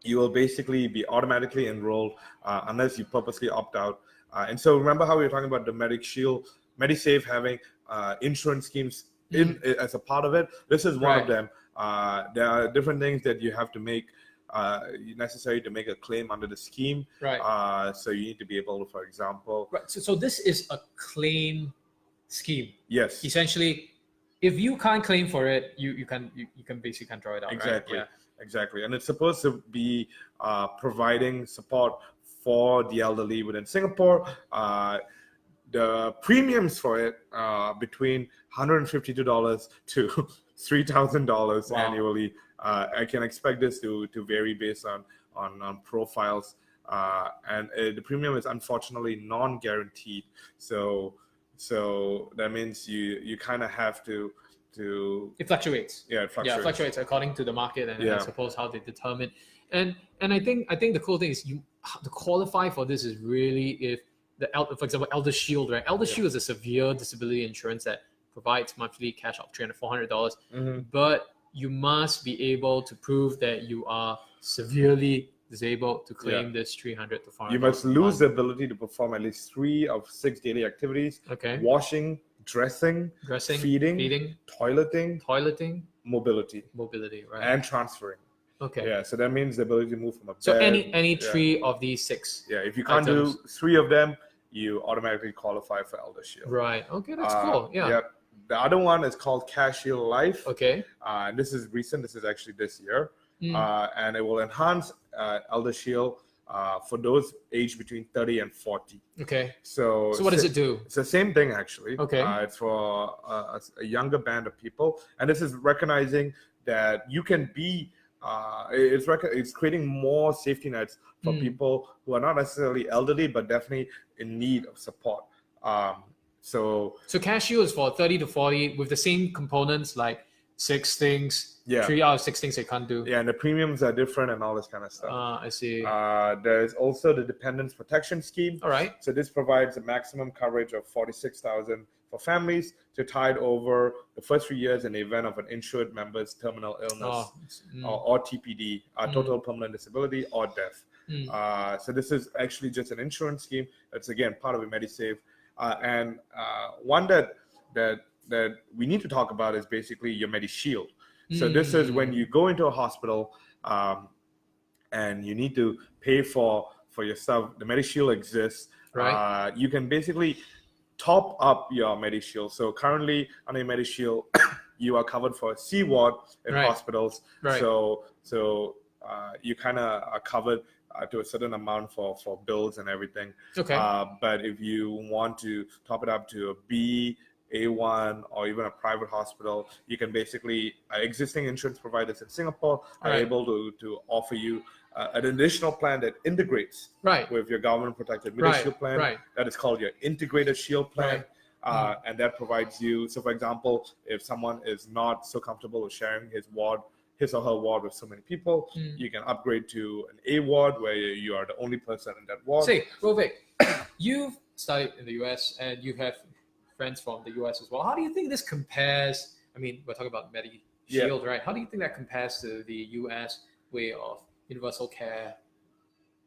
[SPEAKER 2] you will basically be automatically enrolled unless you purposely opt out. And so remember how we were talking about the MediSave having insurance schemes as a part of it. This is one of them. There are different things that you have to make necessary to make a claim under the scheme.
[SPEAKER 1] Right.
[SPEAKER 2] So you need to be able to, for example.
[SPEAKER 1] Right. So this is a claim scheme.
[SPEAKER 2] Yes.
[SPEAKER 1] Essentially, if you can't claim for it, you can basically can't draw it out.
[SPEAKER 2] Exactly.
[SPEAKER 1] Right? Yeah.
[SPEAKER 2] Exactly. And it's supposed to be providing support for the elderly within Singapore. The premiums for it between $152 to $3,000 annually. I can expect this to vary based on profiles, and the premium is unfortunately non-guaranteed. So that means you kind of have to.
[SPEAKER 1] It fluctuates.
[SPEAKER 2] Yeah, it fluctuates.
[SPEAKER 1] Yeah, it fluctuates according to the market and I suppose how they determine. And I think the cool thing is to qualify for this is really if for example, Elder Shield, right? Elder Shield is a severe disability insurance that provides monthly cash of $300 to $400, but you must be able to prove that you are severely disabled to claim this $300 to $400.
[SPEAKER 2] You must lose the ability to perform at least 3 of 6 daily activities.
[SPEAKER 1] Okay.
[SPEAKER 2] Washing, dressing, feeding, toileting, mobility,
[SPEAKER 1] right,
[SPEAKER 2] and transferring.
[SPEAKER 1] Okay.
[SPEAKER 2] Yeah, so that means the ability to move from a bed.
[SPEAKER 1] So any 3 of these 6.
[SPEAKER 2] Yeah, if you can't do 3 of them, you automatically qualify for Elder Shield.
[SPEAKER 1] Right. Okay, that's cool. Yeah.
[SPEAKER 2] Yep. The other one is called CareShield Life.
[SPEAKER 1] Okay.
[SPEAKER 2] And this is recent. This is actually this year.
[SPEAKER 1] Mm.
[SPEAKER 2] And it will enhance Elder Shield for those aged between 30 and 40.
[SPEAKER 1] Okay.
[SPEAKER 2] So
[SPEAKER 1] what does it do?
[SPEAKER 2] It's the same thing, actually.
[SPEAKER 1] Okay.
[SPEAKER 2] It's for a younger band of people. And this is recognizing that you can be, it's creating more safety nets for people who are not necessarily elderly, but definitely in need of support. So
[SPEAKER 1] CareShield is for 30 to 40 with the same components, like 6 things.
[SPEAKER 2] Yeah.
[SPEAKER 1] 3 out of 6 things they can't do.
[SPEAKER 2] Yeah, and the premiums are different and all this kind of stuff.
[SPEAKER 1] I see.
[SPEAKER 2] There's also the Dependents Protection Scheme.
[SPEAKER 1] All right.
[SPEAKER 2] So this provides a maximum coverage of $46,000 for families to tide over the first 3 years in the event of an insured member's terminal illness or TPD, total permanent disability, or death. So this is actually just an insurance scheme. That's again part of a MediSave, and one that we need to talk about is basically your MediShield. So this is when you go into a hospital and you need to pay for your stuff. The MediShield exists.
[SPEAKER 1] Right.
[SPEAKER 2] You can basically top up your MediShield. So currently on your MediShield, you are covered for a C ward in hospitals.
[SPEAKER 1] Right.
[SPEAKER 2] So you kind of are covered to a certain amount for bills and everything.
[SPEAKER 1] Okay.
[SPEAKER 2] But if you want to top it up to a B, A1, or even a private hospital, you can basically, existing insurance providers in Singapore are able to offer you an additional plan that integrates with your government protected MediShield plan. That is called your integrated shield plan. And that provides you, so for example, if someone is not so comfortable with sharing his or her ward with so many people, you can upgrade to an A ward where you are the only person in that ward.
[SPEAKER 1] Say, Rovik, you've studied in the US and you have friends from the US as well. How do you think this compares? I mean, we're talking about MediShield, right? How do you think that compares to the US way of universal care?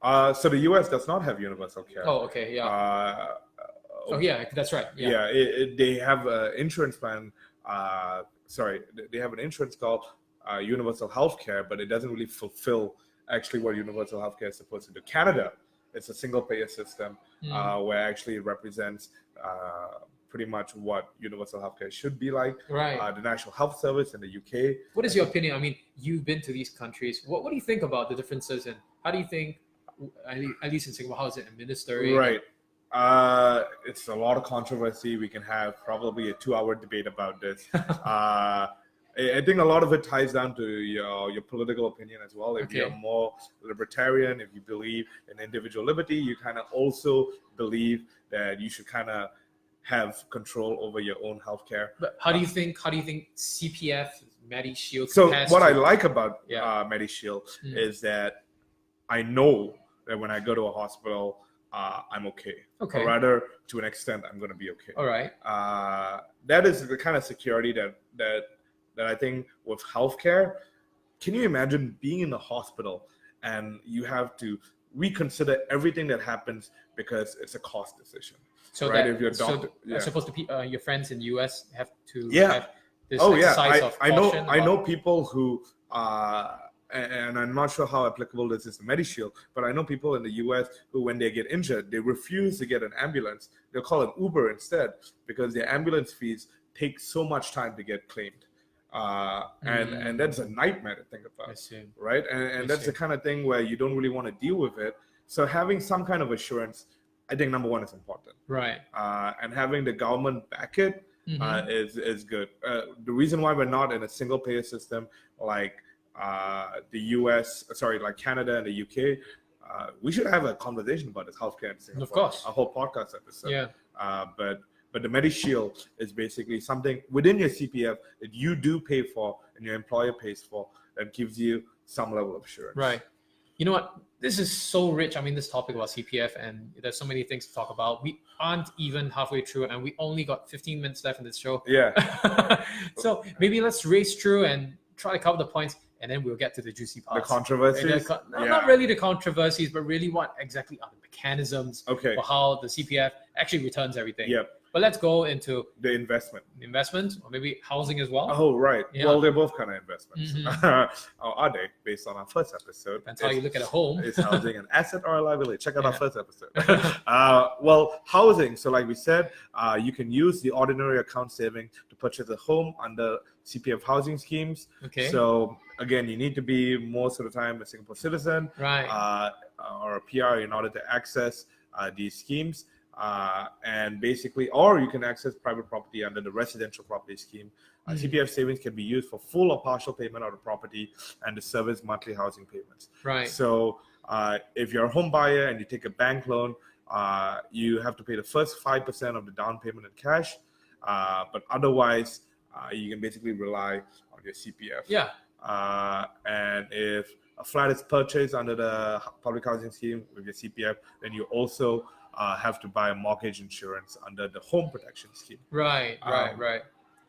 [SPEAKER 2] So the US does not have universal care.
[SPEAKER 1] Oh, okay, yeah. Yeah, that's right.
[SPEAKER 2] Yeah, they have an insurance plan. They have an insurance called universal healthcare, but it doesn't really fulfill actually what universal healthcare is supposed to do. Canada, it's a single payer system where actually it represents pretty much what universal healthcare should be like.
[SPEAKER 1] Right.
[SPEAKER 2] The National Health Service in the UK.
[SPEAKER 1] What is your opinion? I mean, you've been to these countries. What do you think about the differences, and how do you think, at least in Singapore, how is it administered?
[SPEAKER 2] Right. It's a lot of controversy. We can have probably a 2-hour debate about this. I think a lot of it ties down to your political opinion as well. If you're more libertarian, if you believe in individual liberty, you kind of also believe that you should kind of have control over your own healthcare.
[SPEAKER 1] But how do you think CPF, MediShield?
[SPEAKER 2] So what I like about MediShield is that I know that when I go to a hospital, I'm okay. Or rather, to an extent, I'm going to be okay.
[SPEAKER 1] All right.
[SPEAKER 2] That is the kind of security that I think with healthcare. Can you imagine being in the hospital and you have to reconsider everything that happens because it's a cost decision?
[SPEAKER 1] So
[SPEAKER 2] right?
[SPEAKER 1] That,
[SPEAKER 2] if your doctor,
[SPEAKER 1] I suppose your friends in the US have to have this
[SPEAKER 2] of caution. I know people who and I'm not sure how applicable this is to MediShield, but I know people in the US who, when they get injured, they refuse to get an ambulance. They'll call an Uber instead because their ambulance fees take so much time to get claimed. And that's a nightmare to think about, right? And that's the kind of thing where you don't really want to deal with it. So having some kind of assurance, I think number one is important,
[SPEAKER 1] right? And
[SPEAKER 2] having the government back it is good. The reason why we're not in a single payer system like the US, like Canada and the UK, we should have a conversation about this healthcare in Singapore.
[SPEAKER 1] Of course,
[SPEAKER 2] a whole podcast episode. But the MediShield is basically something within your CPF that you do pay for and your employer pays for that gives you some level of assurance.
[SPEAKER 1] Right. You know what? This is so rich. I mean, this topic about CPF, and there's so many things to talk about. We aren't even halfway through, and we only got 15 minutes left in this show.
[SPEAKER 2] Yeah.
[SPEAKER 1] So maybe let's race through and try to cover the points. and then we'll get to the juicy
[SPEAKER 2] The
[SPEAKER 1] parts.
[SPEAKER 2] controversies.
[SPEAKER 1] Not really the controversies, but really what exactly are the mechanisms
[SPEAKER 2] Okay.
[SPEAKER 1] for how the CPF actually returns everything.
[SPEAKER 2] Yep.
[SPEAKER 1] But let's go into
[SPEAKER 2] The investment.
[SPEAKER 1] or maybe housing as well.
[SPEAKER 2] Oh, right.
[SPEAKER 1] Yeah.
[SPEAKER 2] Well, they're both kind of investments.
[SPEAKER 1] Mhm.
[SPEAKER 2] Or are they? Based on our first episode.
[SPEAKER 1] That's how you look at a home.
[SPEAKER 2] Is housing an asset or a liability? Check out our
[SPEAKER 1] Yeah.
[SPEAKER 2] first episode. Well, housing. So like we said, you can use the ordinary account saving to purchase a home under CPF housing schemes.
[SPEAKER 1] Okay.
[SPEAKER 2] So again, you need to be most of the time a Singapore citizen
[SPEAKER 1] Right.
[SPEAKER 2] or a PR in order to access these schemes. And basically, or you can access private property under the residential property scheme. CPF savings can be used for full or partial payment of the property and to service monthly housing payments.
[SPEAKER 1] Right.
[SPEAKER 2] So if you're a home buyer and you take a bank loan, you have to pay the first 5% of the down payment in cash. But otherwise, you can basically rely on your CPF.
[SPEAKER 1] Yeah.
[SPEAKER 2] And if a flat is purchased under the public housing scheme with your CPF, then you also have to buy a mortgage insurance under the home protection scheme.
[SPEAKER 1] Right.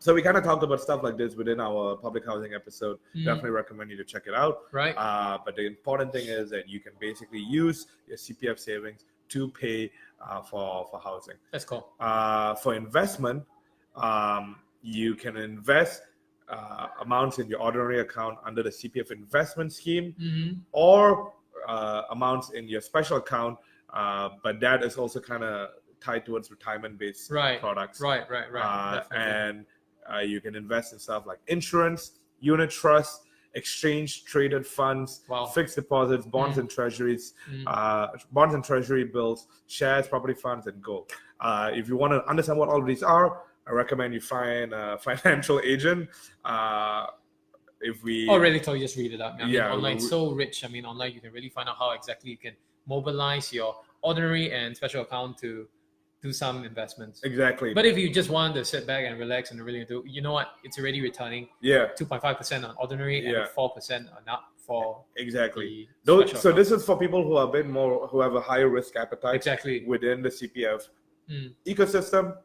[SPEAKER 2] So we kind of talked about stuff like this within our public housing episode. Definitely recommend you to check it out.
[SPEAKER 1] Right.
[SPEAKER 2] But the important thing is that you can basically use your CPF savings to pay for housing.
[SPEAKER 1] That's cool.
[SPEAKER 2] For investment, you can invest amounts in your ordinary account under the CPF investment scheme, or amounts in your special account, but that is also kind of tied towards retirement-based products.
[SPEAKER 1] Right.
[SPEAKER 2] And you can invest in stuff like insurance, unit trust, exchange traded funds, fixed deposits, bonds and treasuries, bonds and treasury bills, shares, property funds, and gold. If you want to understand what all of these are, I recommend you find a financial agent.
[SPEAKER 1] Really, so you just read it up. I mean,
[SPEAKER 2] Yeah,
[SPEAKER 1] online is so rich. I mean, online you can really find out how exactly you can mobilize your ordinary and special account to do some investments.
[SPEAKER 2] Exactly.
[SPEAKER 1] But if you just want to sit back and relax and really do, you know what? It's already returning 2.5% on ordinary and 4% on up for
[SPEAKER 2] exactly.
[SPEAKER 1] the
[SPEAKER 2] So this is for people who are a bit more, who have a higher risk appetite within the CPF ecosystem.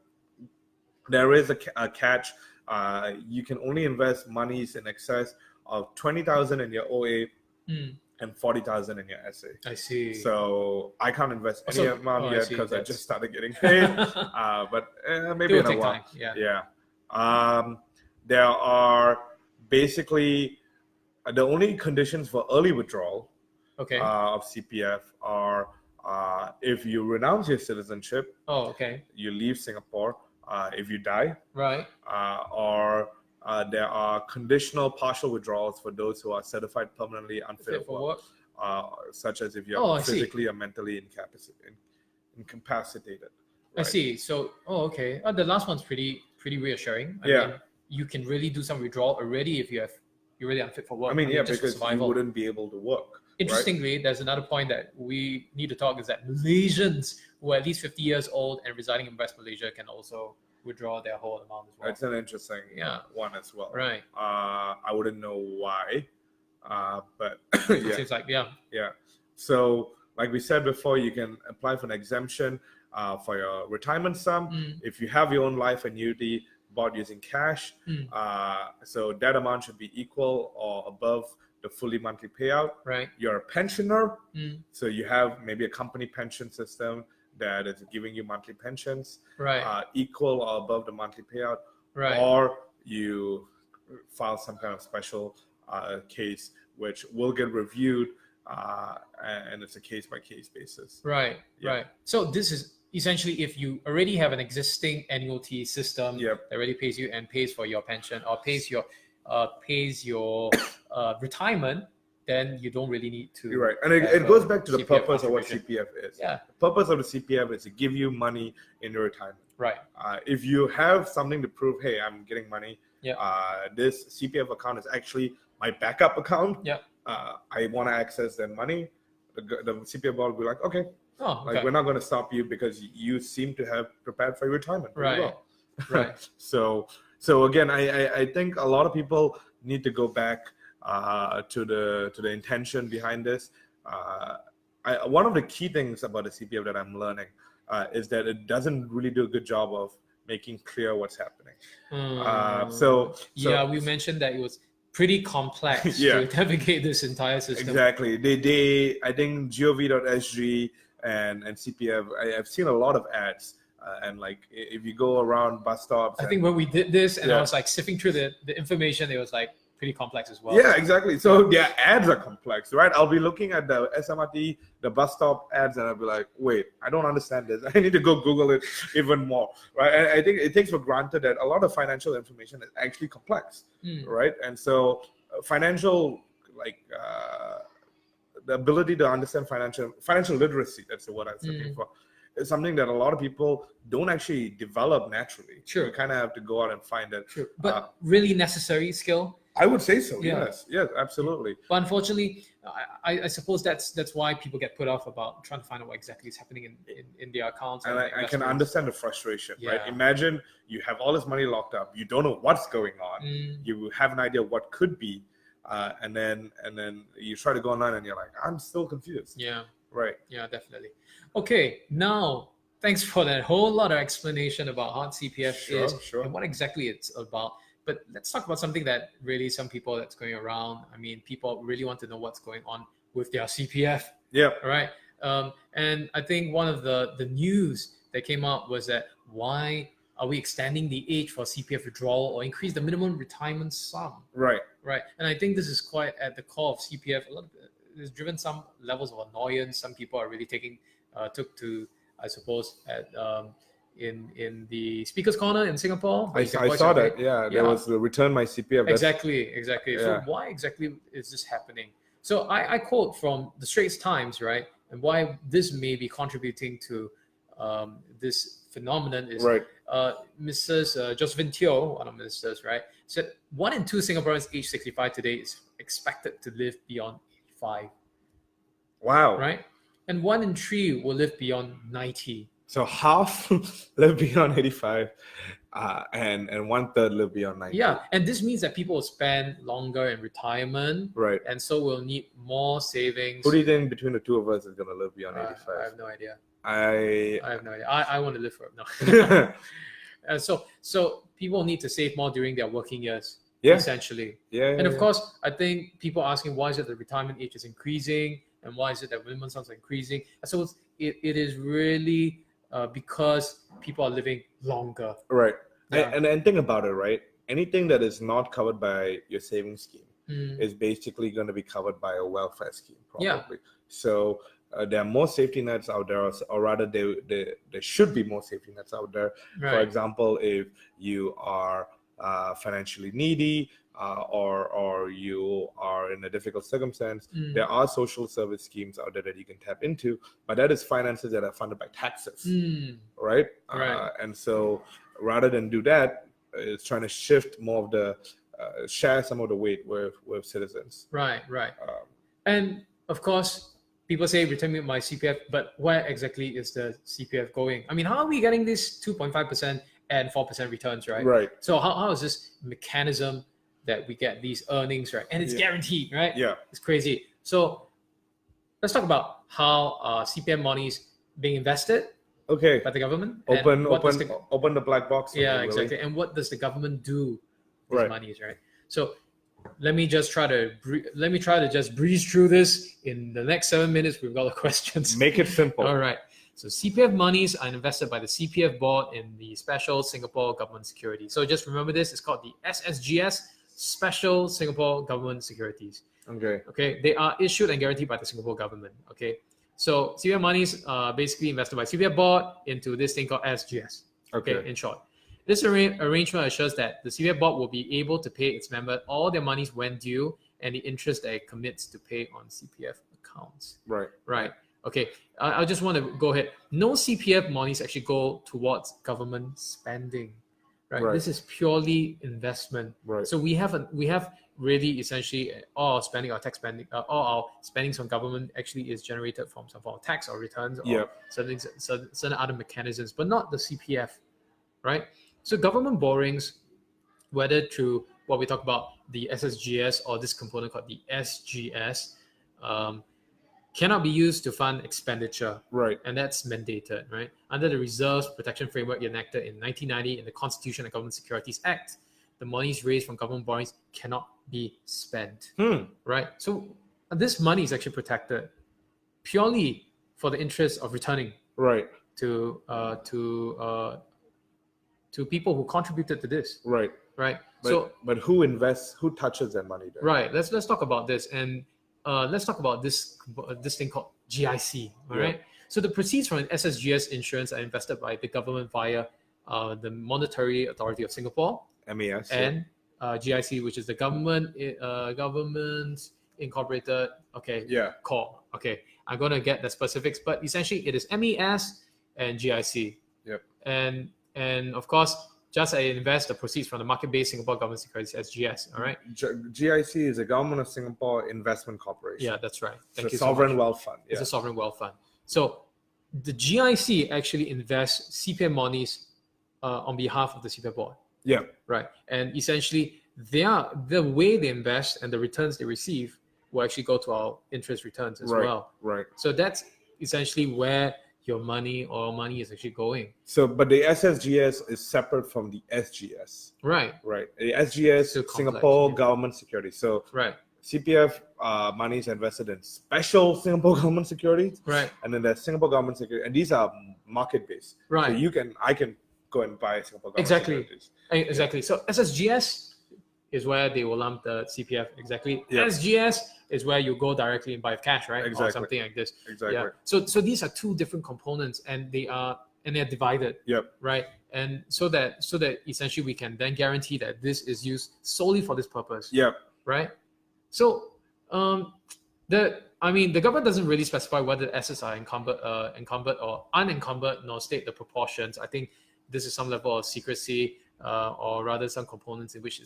[SPEAKER 2] There is a catch. You can only invest monies in excess of 20,000 in your OA and 40,000 in your SA.
[SPEAKER 1] I see.
[SPEAKER 2] So I can't invest any amount yet because I just started getting paid. But maybe in a while. There are basically the only conditions for early withdrawal of CPF are if you renounce your citizenship. You leave Singapore. If you die, or there are conditional partial withdrawals for those who are certified permanently unfit for work, such as if you're physically or mentally incapacitated.
[SPEAKER 1] I see. So, the last one's pretty reassuring. I mean, you can really do some withdrawal already if you're really unfit for work.
[SPEAKER 2] I mean, because you wouldn't be able to work.
[SPEAKER 1] Interestingly, there's another point that we need to talk is that Malaysians who are at least 50 years old and residing in West Malaysia can also withdraw their whole amount as well.
[SPEAKER 2] It's an interesting one as well.
[SPEAKER 1] Right.
[SPEAKER 2] I wouldn't know why, but
[SPEAKER 1] it seems like,
[SPEAKER 2] So, like we said before, you can apply for an exemption for your retirement sum. If you have your own life annuity bought using cash, so that amount should be equal or above the fully monthly payout.
[SPEAKER 1] Right.
[SPEAKER 2] You're a pensioner, so you have maybe a company pension system that is giving you monthly pensions, equal or above the monthly payout, or you file some kind of special case which will get reviewed, and it's a case-by-case basis.
[SPEAKER 1] Right. So this is essentially if you already have an existing annuity system that already pays you and pays for your pension or pays your retirement, then you don't really need to.
[SPEAKER 2] You're right. And it goes back to the
[SPEAKER 1] CPF
[SPEAKER 2] purpose of what CPF is.
[SPEAKER 1] Yeah.
[SPEAKER 2] The purpose of the CPF is to give you money in your retirement.
[SPEAKER 1] Right.
[SPEAKER 2] If you have something to prove, hey, I'm getting money, this CPF account is actually my backup account. I want to access that money. The CPF board will be like, okay. Like, we're not going to stop you because you seem to have prepared for your retirement.
[SPEAKER 1] Right.
[SPEAKER 2] So again, I think a lot of people need to go back to the intention behind this. One of the key things about the CPF that I'm learning is that it doesn't really do a good job of making clear what's happening. We mentioned that it was
[SPEAKER 1] pretty complex
[SPEAKER 2] Yeah.
[SPEAKER 1] to navigate this entire system.
[SPEAKER 2] Exactly. I think gov.sg and CPF, I've seen a lot of ads. And like if you go around bus stops.
[SPEAKER 1] I think when we did this and I
[SPEAKER 2] Yeah.
[SPEAKER 1] was like sifting through the information, it was like pretty complex as well.
[SPEAKER 2] Yeah, exactly. So their ads are complex, right? I'll be looking at the SMRT, the bus stop ads, and I'll be like, wait, I don't understand this. I need to go Google it even more, right? And I think it takes for granted that a lot of financial information is actually complex, right? And so financial, like the ability to understand financial literacy, that's the word I was looking for, is something that a lot of people don't actually develop naturally.
[SPEAKER 1] Sure.
[SPEAKER 2] You kind of have to go out and find it.
[SPEAKER 1] Sure. But really necessary skill.
[SPEAKER 2] I would say so.
[SPEAKER 1] Yeah.
[SPEAKER 2] Yes, absolutely.
[SPEAKER 1] But unfortunately, I suppose that's why people get put off about trying to find out what exactly is happening in their accounts.
[SPEAKER 2] And I can understand the frustration, right?
[SPEAKER 1] Yeah.
[SPEAKER 2] Imagine you have all this money locked up. You don't know what's going on. You have an idea what could be, and then you try to go online and you're like, I'm still confused.
[SPEAKER 1] Yeah.
[SPEAKER 2] Right.
[SPEAKER 1] Yeah, definitely. Okay, now thanks for that whole lot of explanation about what CPF is and what exactly it's about. But let's talk about something that really some people that's going around. I mean, people really want to know what's going on with their CPF.
[SPEAKER 2] Yeah.
[SPEAKER 1] All right. And I think one of the news that came out was that why are we extending the age for CPF withdrawal or increase the minimum retirement sum?
[SPEAKER 2] Right.
[SPEAKER 1] Right. And I think this is quite at the core of CPF. It's driven some levels of annoyance. Some people are really took to, I suppose, at in the speaker's corner in Singapore.
[SPEAKER 2] I saw that. Yeah, there was the return my CPF.
[SPEAKER 1] Exactly.
[SPEAKER 2] Yeah.
[SPEAKER 1] So why exactly is this happening? So I quote from the Straits Times, right? And why this may be contributing to this phenomenon is Mrs. Josephine Teo, one of the ministers, right, said 1 in 2 Singaporeans aged 65 today is expected to live beyond 85.
[SPEAKER 2] Wow.
[SPEAKER 1] Right? And 1 in 3 will live beyond 90.
[SPEAKER 2] So half live beyond 85, and 1/3 live beyond 90.
[SPEAKER 1] Yeah, and this means that people will spend longer in retirement,
[SPEAKER 2] right?
[SPEAKER 1] And so we'll need more savings.
[SPEAKER 2] Who do you think between the two of us is going to live beyond 85?
[SPEAKER 1] I have no idea.
[SPEAKER 2] I
[SPEAKER 1] have no idea. I want to live for no. So people need to save more during their working years.
[SPEAKER 2] Yeah.
[SPEAKER 1] Essentially.
[SPEAKER 2] Yeah.
[SPEAKER 1] And of course, I think people are asking why is it the retirement age is increasing and why is it that minimum sums are increasing? So it is really because people are living longer.
[SPEAKER 2] Right.
[SPEAKER 1] Yeah.
[SPEAKER 2] And think about it, right? Anything that is not covered by your savings scheme is basically going to be covered by a welfare scheme, probably.
[SPEAKER 1] Yeah.
[SPEAKER 2] So there are more safety nets out there, or rather, there should be more safety nets out there.
[SPEAKER 1] Right.
[SPEAKER 2] For example, if you are financially needy, or you are in a difficult circumstance, there are social service schemes out there that you can tap into, but that is finances that are funded by taxes, right? And so rather than do that, it's trying to shift more of the share some of the weight with citizens.
[SPEAKER 1] Right. And of course, people say return me my CPF, but where exactly is the CPF going? I mean, how are we getting this 2.5% and 4% returns, right?
[SPEAKER 2] Right.
[SPEAKER 1] So how is this mechanism that we get these earnings, right? And it's guaranteed, right?
[SPEAKER 2] Yeah.
[SPEAKER 1] It's crazy. So let's talk about how CPF money is being invested by the government.
[SPEAKER 2] Open the black box.
[SPEAKER 1] Yeah, exactly. And what does the government do with these monies, right? So let me try to just breeze through this in the next 7 minutes. We've got the questions.
[SPEAKER 2] Make it simple.
[SPEAKER 1] All right. So CPF monies are invested by the CPF board in the Special Singapore Government Securities. So just remember this. It's called the SSGS, Special Singapore Government Securities. Okay. They are issued and guaranteed by the Singapore government. Okay. So CPF monies are basically invested by CPF board into this thing called SGS. Okay. In short. This arrangement assures that the CPF board will be able to pay its members all their monies when due and the interest that it commits to pay on CPF accounts. Right. Okay. I just want to go ahead. No CPF monies actually go towards government spending. Right. This is purely investment.
[SPEAKER 2] Right.
[SPEAKER 1] So we have really essentially all our tax spending, all our spendings on government actually is generated from some form of tax or returns or certain other mechanisms, but not the CPF. Right. So government borrowings, whether through what we talk about the SSGS or this component called the SGS, cannot be used to fund expenditure.
[SPEAKER 2] Right.
[SPEAKER 1] And that's mandated, right? Under the Reserves Protection Framework enacted in 1990 in the Constitution and Government Securities Act, the monies raised from government borrowings cannot be spent,
[SPEAKER 2] Hmm.
[SPEAKER 1] right? So this money is actually protected purely for the interest of returning
[SPEAKER 2] Right.
[SPEAKER 1] to people who contributed to this,
[SPEAKER 2] Right.
[SPEAKER 1] right?
[SPEAKER 2] But who invests? Who touches that money then?
[SPEAKER 1] Right. Let's talk about this, and let's talk about this thing called GIC. All right. So the proceeds from an SSGS insurance are invested by the government via the Monetary Authority of Singapore
[SPEAKER 2] MES.
[SPEAKER 1] and GIC, which is the government incorporated. Okay.
[SPEAKER 2] Yeah.
[SPEAKER 1] Corp. Okay. I'm gonna get the specifics, but essentially it is MES and GIC.
[SPEAKER 2] Yep.
[SPEAKER 1] And of course, just I invest the proceeds from the market-based Singapore government securities SGS. All right.
[SPEAKER 2] GIC is a Government of Singapore Investment Corporation.
[SPEAKER 1] Yeah, that's right. Thank
[SPEAKER 2] It's
[SPEAKER 1] you
[SPEAKER 2] a sovereign
[SPEAKER 1] so much.
[SPEAKER 2] wealth fund.
[SPEAKER 1] It's a sovereign wealth fund. So the GIC actually invests CPF monies on behalf of the CPF board.
[SPEAKER 2] Yeah.
[SPEAKER 1] Right. And essentially, the way they invest and the returns they receive will actually go to our interest returns as well.
[SPEAKER 2] Right.
[SPEAKER 1] So that's essentially where your money or money is actually going.
[SPEAKER 2] So, but the SSGS is separate from the SGS.
[SPEAKER 1] Right.
[SPEAKER 2] Right. The SGS,
[SPEAKER 1] So complex,
[SPEAKER 2] Singapore
[SPEAKER 1] yeah.
[SPEAKER 2] Government Securities. So
[SPEAKER 1] Right.
[SPEAKER 2] CPF money is invested in special Singapore government securities.
[SPEAKER 1] Right.
[SPEAKER 2] And then there's Singapore government securities, and these are market based.
[SPEAKER 1] Right.
[SPEAKER 2] So I can go and buy Singapore government
[SPEAKER 1] Exactly.
[SPEAKER 2] securities.
[SPEAKER 1] Exactly. So SSGS is where they will lump the CPF. Exactly.
[SPEAKER 2] Yeah.
[SPEAKER 1] SGS is where you go directly and buy cash, right?
[SPEAKER 2] Exactly.
[SPEAKER 1] Or something like this.
[SPEAKER 2] Exactly.
[SPEAKER 1] Yeah. So these are two different components, and they're divided.
[SPEAKER 2] Yep.
[SPEAKER 1] Right. And so that essentially we can then guarantee that this is used solely for this purpose.
[SPEAKER 2] Yep.
[SPEAKER 1] Right. So the government doesn't really specify whether the assets are encumbered or unencumbered, nor state the proportions. I think this is some level of secrecy, or rather some components in which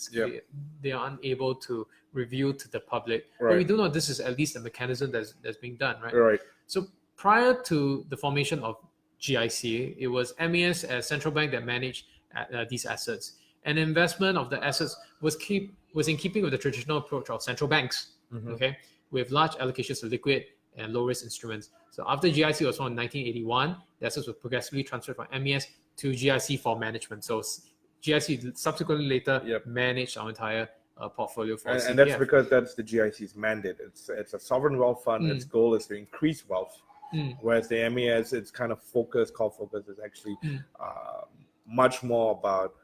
[SPEAKER 1] they are unable to reveal to the public.
[SPEAKER 2] Right.
[SPEAKER 1] But we do know this is at least a mechanism that's being done, right?
[SPEAKER 2] Right.
[SPEAKER 1] So prior to the formation of GIC, it was MES as central bank that managed these assets. And investment of the assets was in keeping with the traditional approach of central banks, okay, with large allocations to liquid and low-risk instruments. So after GIC was formed in 1981, the assets were progressively transferred from MES to GIC for management. So GIC subsequently later managed our entire portfolio for CPF.
[SPEAKER 2] And that's because that's the GIC's mandate. It's a sovereign wealth fund. Its goal is to increase wealth. Whereas the MES, its kind of core focus is actually much more about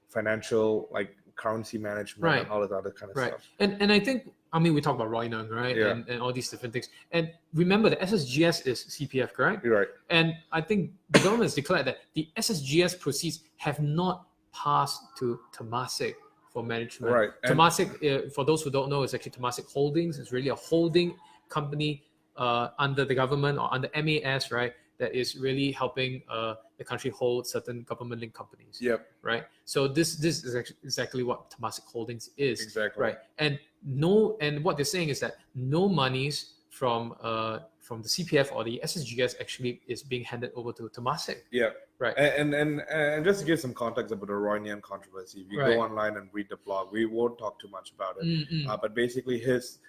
[SPEAKER 2] financial, like currency management and all this other kind of stuff.
[SPEAKER 1] And I think, we talk about Roy Nung, right?
[SPEAKER 2] Yeah.
[SPEAKER 1] And all these different things. And remember, the SSGS is CPF, correct?
[SPEAKER 2] You're right.
[SPEAKER 1] And I think the government has declared that the SSGS proceeds have not passed to Temasek for management.
[SPEAKER 2] Right.
[SPEAKER 1] Temasek, for those who don't know, is actually Temasek Holdings. It's really a holding company under the government or under MAS, right? That is really helping the country hold certain government-linked companies.
[SPEAKER 2] Yep.
[SPEAKER 1] Right. So this is exactly what Temasek Holdings is.
[SPEAKER 2] Exactly.
[SPEAKER 1] Right. And what they're saying is that no monies from the CPF or the SSGS actually is being handed over to Temasek.
[SPEAKER 2] Yeah.
[SPEAKER 1] Right.
[SPEAKER 2] And just to give some context about the Roy Nung controversy, if you
[SPEAKER 1] Right.
[SPEAKER 2] go online and read the blog, we won't talk too much about it.
[SPEAKER 1] Mm-mm.
[SPEAKER 2] But basically, his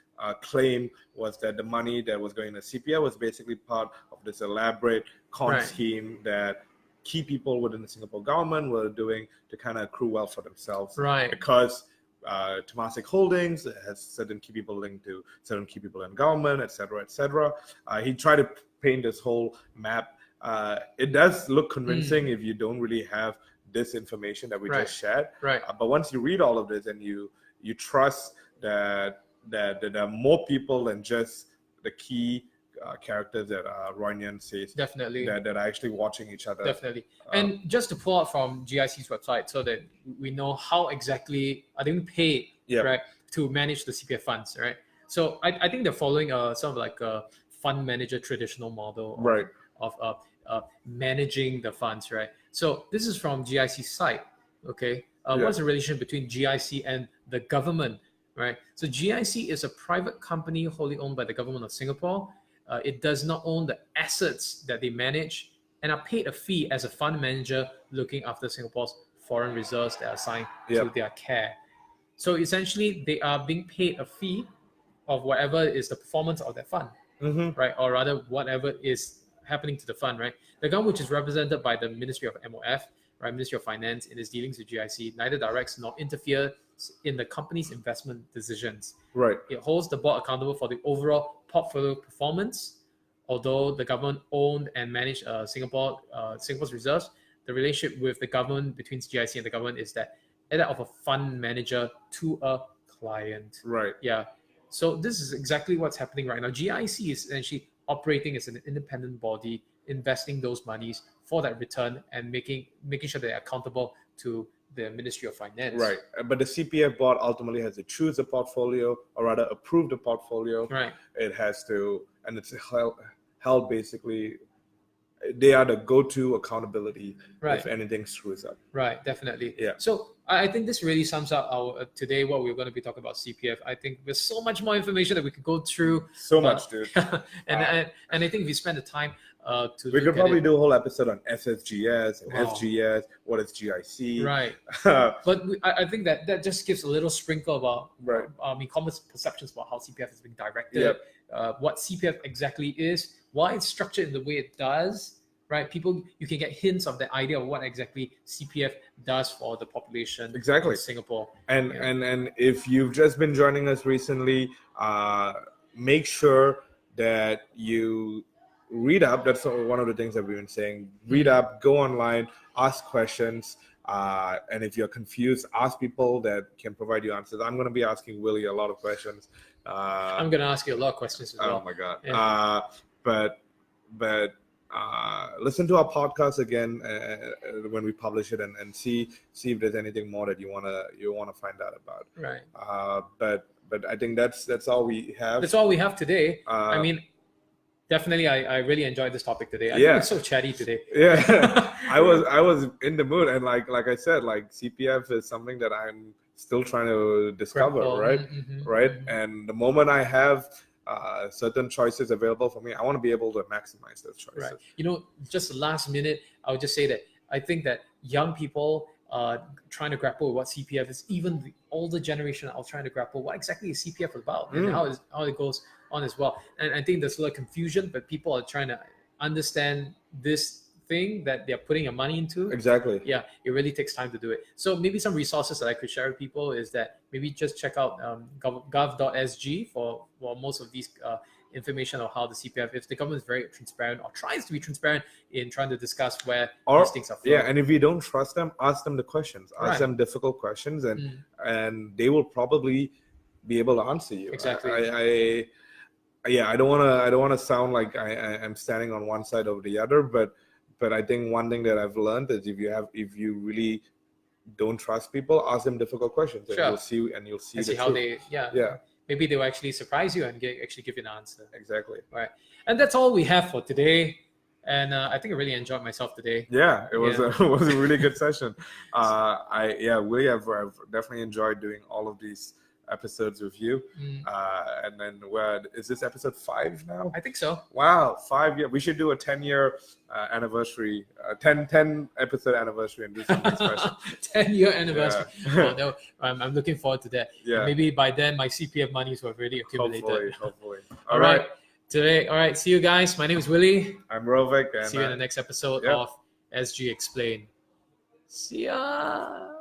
[SPEAKER 2] claim was that the money that was going to CPF was basically part of this elaborate con
[SPEAKER 1] Right.
[SPEAKER 2] scheme that key people within the Singapore government were doing to kind of accrue wealth for themselves.
[SPEAKER 1] Right.
[SPEAKER 2] Because Temasek Holdings has certain key people linked to certain key people in government, etc., etc. He tried to paint this whole map. It does look convincing if you don't really have this information that we
[SPEAKER 1] Right.
[SPEAKER 2] just shared.
[SPEAKER 1] Right.
[SPEAKER 2] But once you read all of this and you trust that there are more people than just the key characters that Roy Nung says
[SPEAKER 1] Definitely.
[SPEAKER 2] that are actually watching each other.
[SPEAKER 1] Definitely. And just to pull out from GIC's website so that we know how exactly are they being paid, right, to manage the CPF funds, right? So I think they're following sort of like a fund manager traditional model
[SPEAKER 2] Right.
[SPEAKER 1] of managing the funds, right? So this is from GIC's site, okay? What's the relation between GIC and the government, right? So GIC is a private company wholly owned by the government of Singapore. It does not own the assets that they manage and are paid a fee as a fund manager looking after Singapore's foreign reserves that are assigned to their care. So essentially, they are being paid a fee of whatever is the performance of that fund, right? Or rather, whatever is happening to the fund, right? The government, which is represented by the Ministry of MOF, right, Ministry of Finance, in its dealings with GIC, neither directs nor interfere in the company's investment decisions.
[SPEAKER 2] Right.
[SPEAKER 1] It holds the board accountable for the overall portfolio performance. Although the government owned and managed Singapore's reserves, the relationship with the government between GIC and the government is that of a fund manager to a client.
[SPEAKER 2] Right.
[SPEAKER 1] Yeah. So this is exactly what's happening right now. GIC is essentially operating as an independent body, investing those monies for that return and making sure they're accountable to the Ministry of Finance.
[SPEAKER 2] Right. But the CPF board ultimately has to choose a portfolio, or rather approve the portfolio.
[SPEAKER 1] Right.
[SPEAKER 2] It has to, and it's held basically, they are the go-to accountability if anything screws up.
[SPEAKER 1] Right, definitely.
[SPEAKER 2] Yeah.
[SPEAKER 1] So I think this really sums up our today what we're going to be talking about CPF. I think there's so much more information that we could go through.
[SPEAKER 2] So much, dude.
[SPEAKER 1] and I think if you spend the time
[SPEAKER 2] we could probably do a whole episode on SSGS and FGS, what is GIC.
[SPEAKER 1] Right. But I think that just gives a little sprinkle about common perceptions about how CPF is being directed, what CPF exactly is, why it's structured in the way it does. Right, people, you can get hints of the idea of what exactly CPF does for the population in Singapore.
[SPEAKER 2] And if you've just been joining us recently, make sure that you read up. That's one of the things that we've been saying. Read up, go online, ask questions, and if you're confused, ask people that can provide you answers. I'm going to be asking Willie a lot of questions.
[SPEAKER 1] I'm going to ask you a lot of questions as well.
[SPEAKER 2] Oh my God! Yeah. But listen to our podcast again when we publish it, and see if there's anything more that you wanna find out about.
[SPEAKER 1] Right.
[SPEAKER 2] But I think that's all we have.
[SPEAKER 1] That's all we have today. I mean, definitely, I really enjoyed this topic today. I think it's so chatty today.
[SPEAKER 2] Yeah, I was in the mood, and like I said, like CPF is something that I'm still trying to discover, right? Mm-hmm. And the moment I have certain choices available for me, I want to be able to maximize those choices.
[SPEAKER 1] Right. You know, just the last minute, I would just say that I think that young people trying to grapple with what CPF is, even the older generation are trying to grapple what exactly is CPF about and how it goes on as well. And I think there's a lot of confusion, but people are trying to understand this thing that they're putting your money into.
[SPEAKER 2] Exactly.
[SPEAKER 1] Yeah, it really takes time to do it. So maybe some resources that I could share with people is that maybe just check out gov.sg for most of these information on how the CPF, if the government is very transparent or tries to be transparent in trying to discuss where these things are from.
[SPEAKER 2] Yeah, and if you don't trust them, ask them the questions. Ask them difficult questions, and they will probably be able to answer you.
[SPEAKER 1] Exactly.
[SPEAKER 2] I don't want to sound like I'm standing on one side or the other, but I think one thing that I've learned is if you really don't trust people, ask them difficult questions, and you'll see
[SPEAKER 1] how they maybe they'll actually surprise you and actually give you an answer.
[SPEAKER 2] Exactly.
[SPEAKER 1] Right. And that's all we have for today. And I think I really enjoyed myself today.
[SPEAKER 2] Yeah, it was a really good session. I've definitely enjoyed doing all of these episodes with you. And then is this episode 5 now?
[SPEAKER 1] I think so.
[SPEAKER 2] Wow, 5 years. We should do a 10-year anniversary, 10 episode anniversary, and do something special.
[SPEAKER 1] 10-year anniversary. Yeah. Oh, no, I'm looking forward to that.
[SPEAKER 2] Yeah.
[SPEAKER 1] And maybe by then my CPF monies will have already accumulated.
[SPEAKER 2] Hopefully.
[SPEAKER 1] All right. Today, all right. See you guys. My name is Willie.
[SPEAKER 2] I'm Rovik. And
[SPEAKER 1] see you in the next episode of SG Explain. See ya.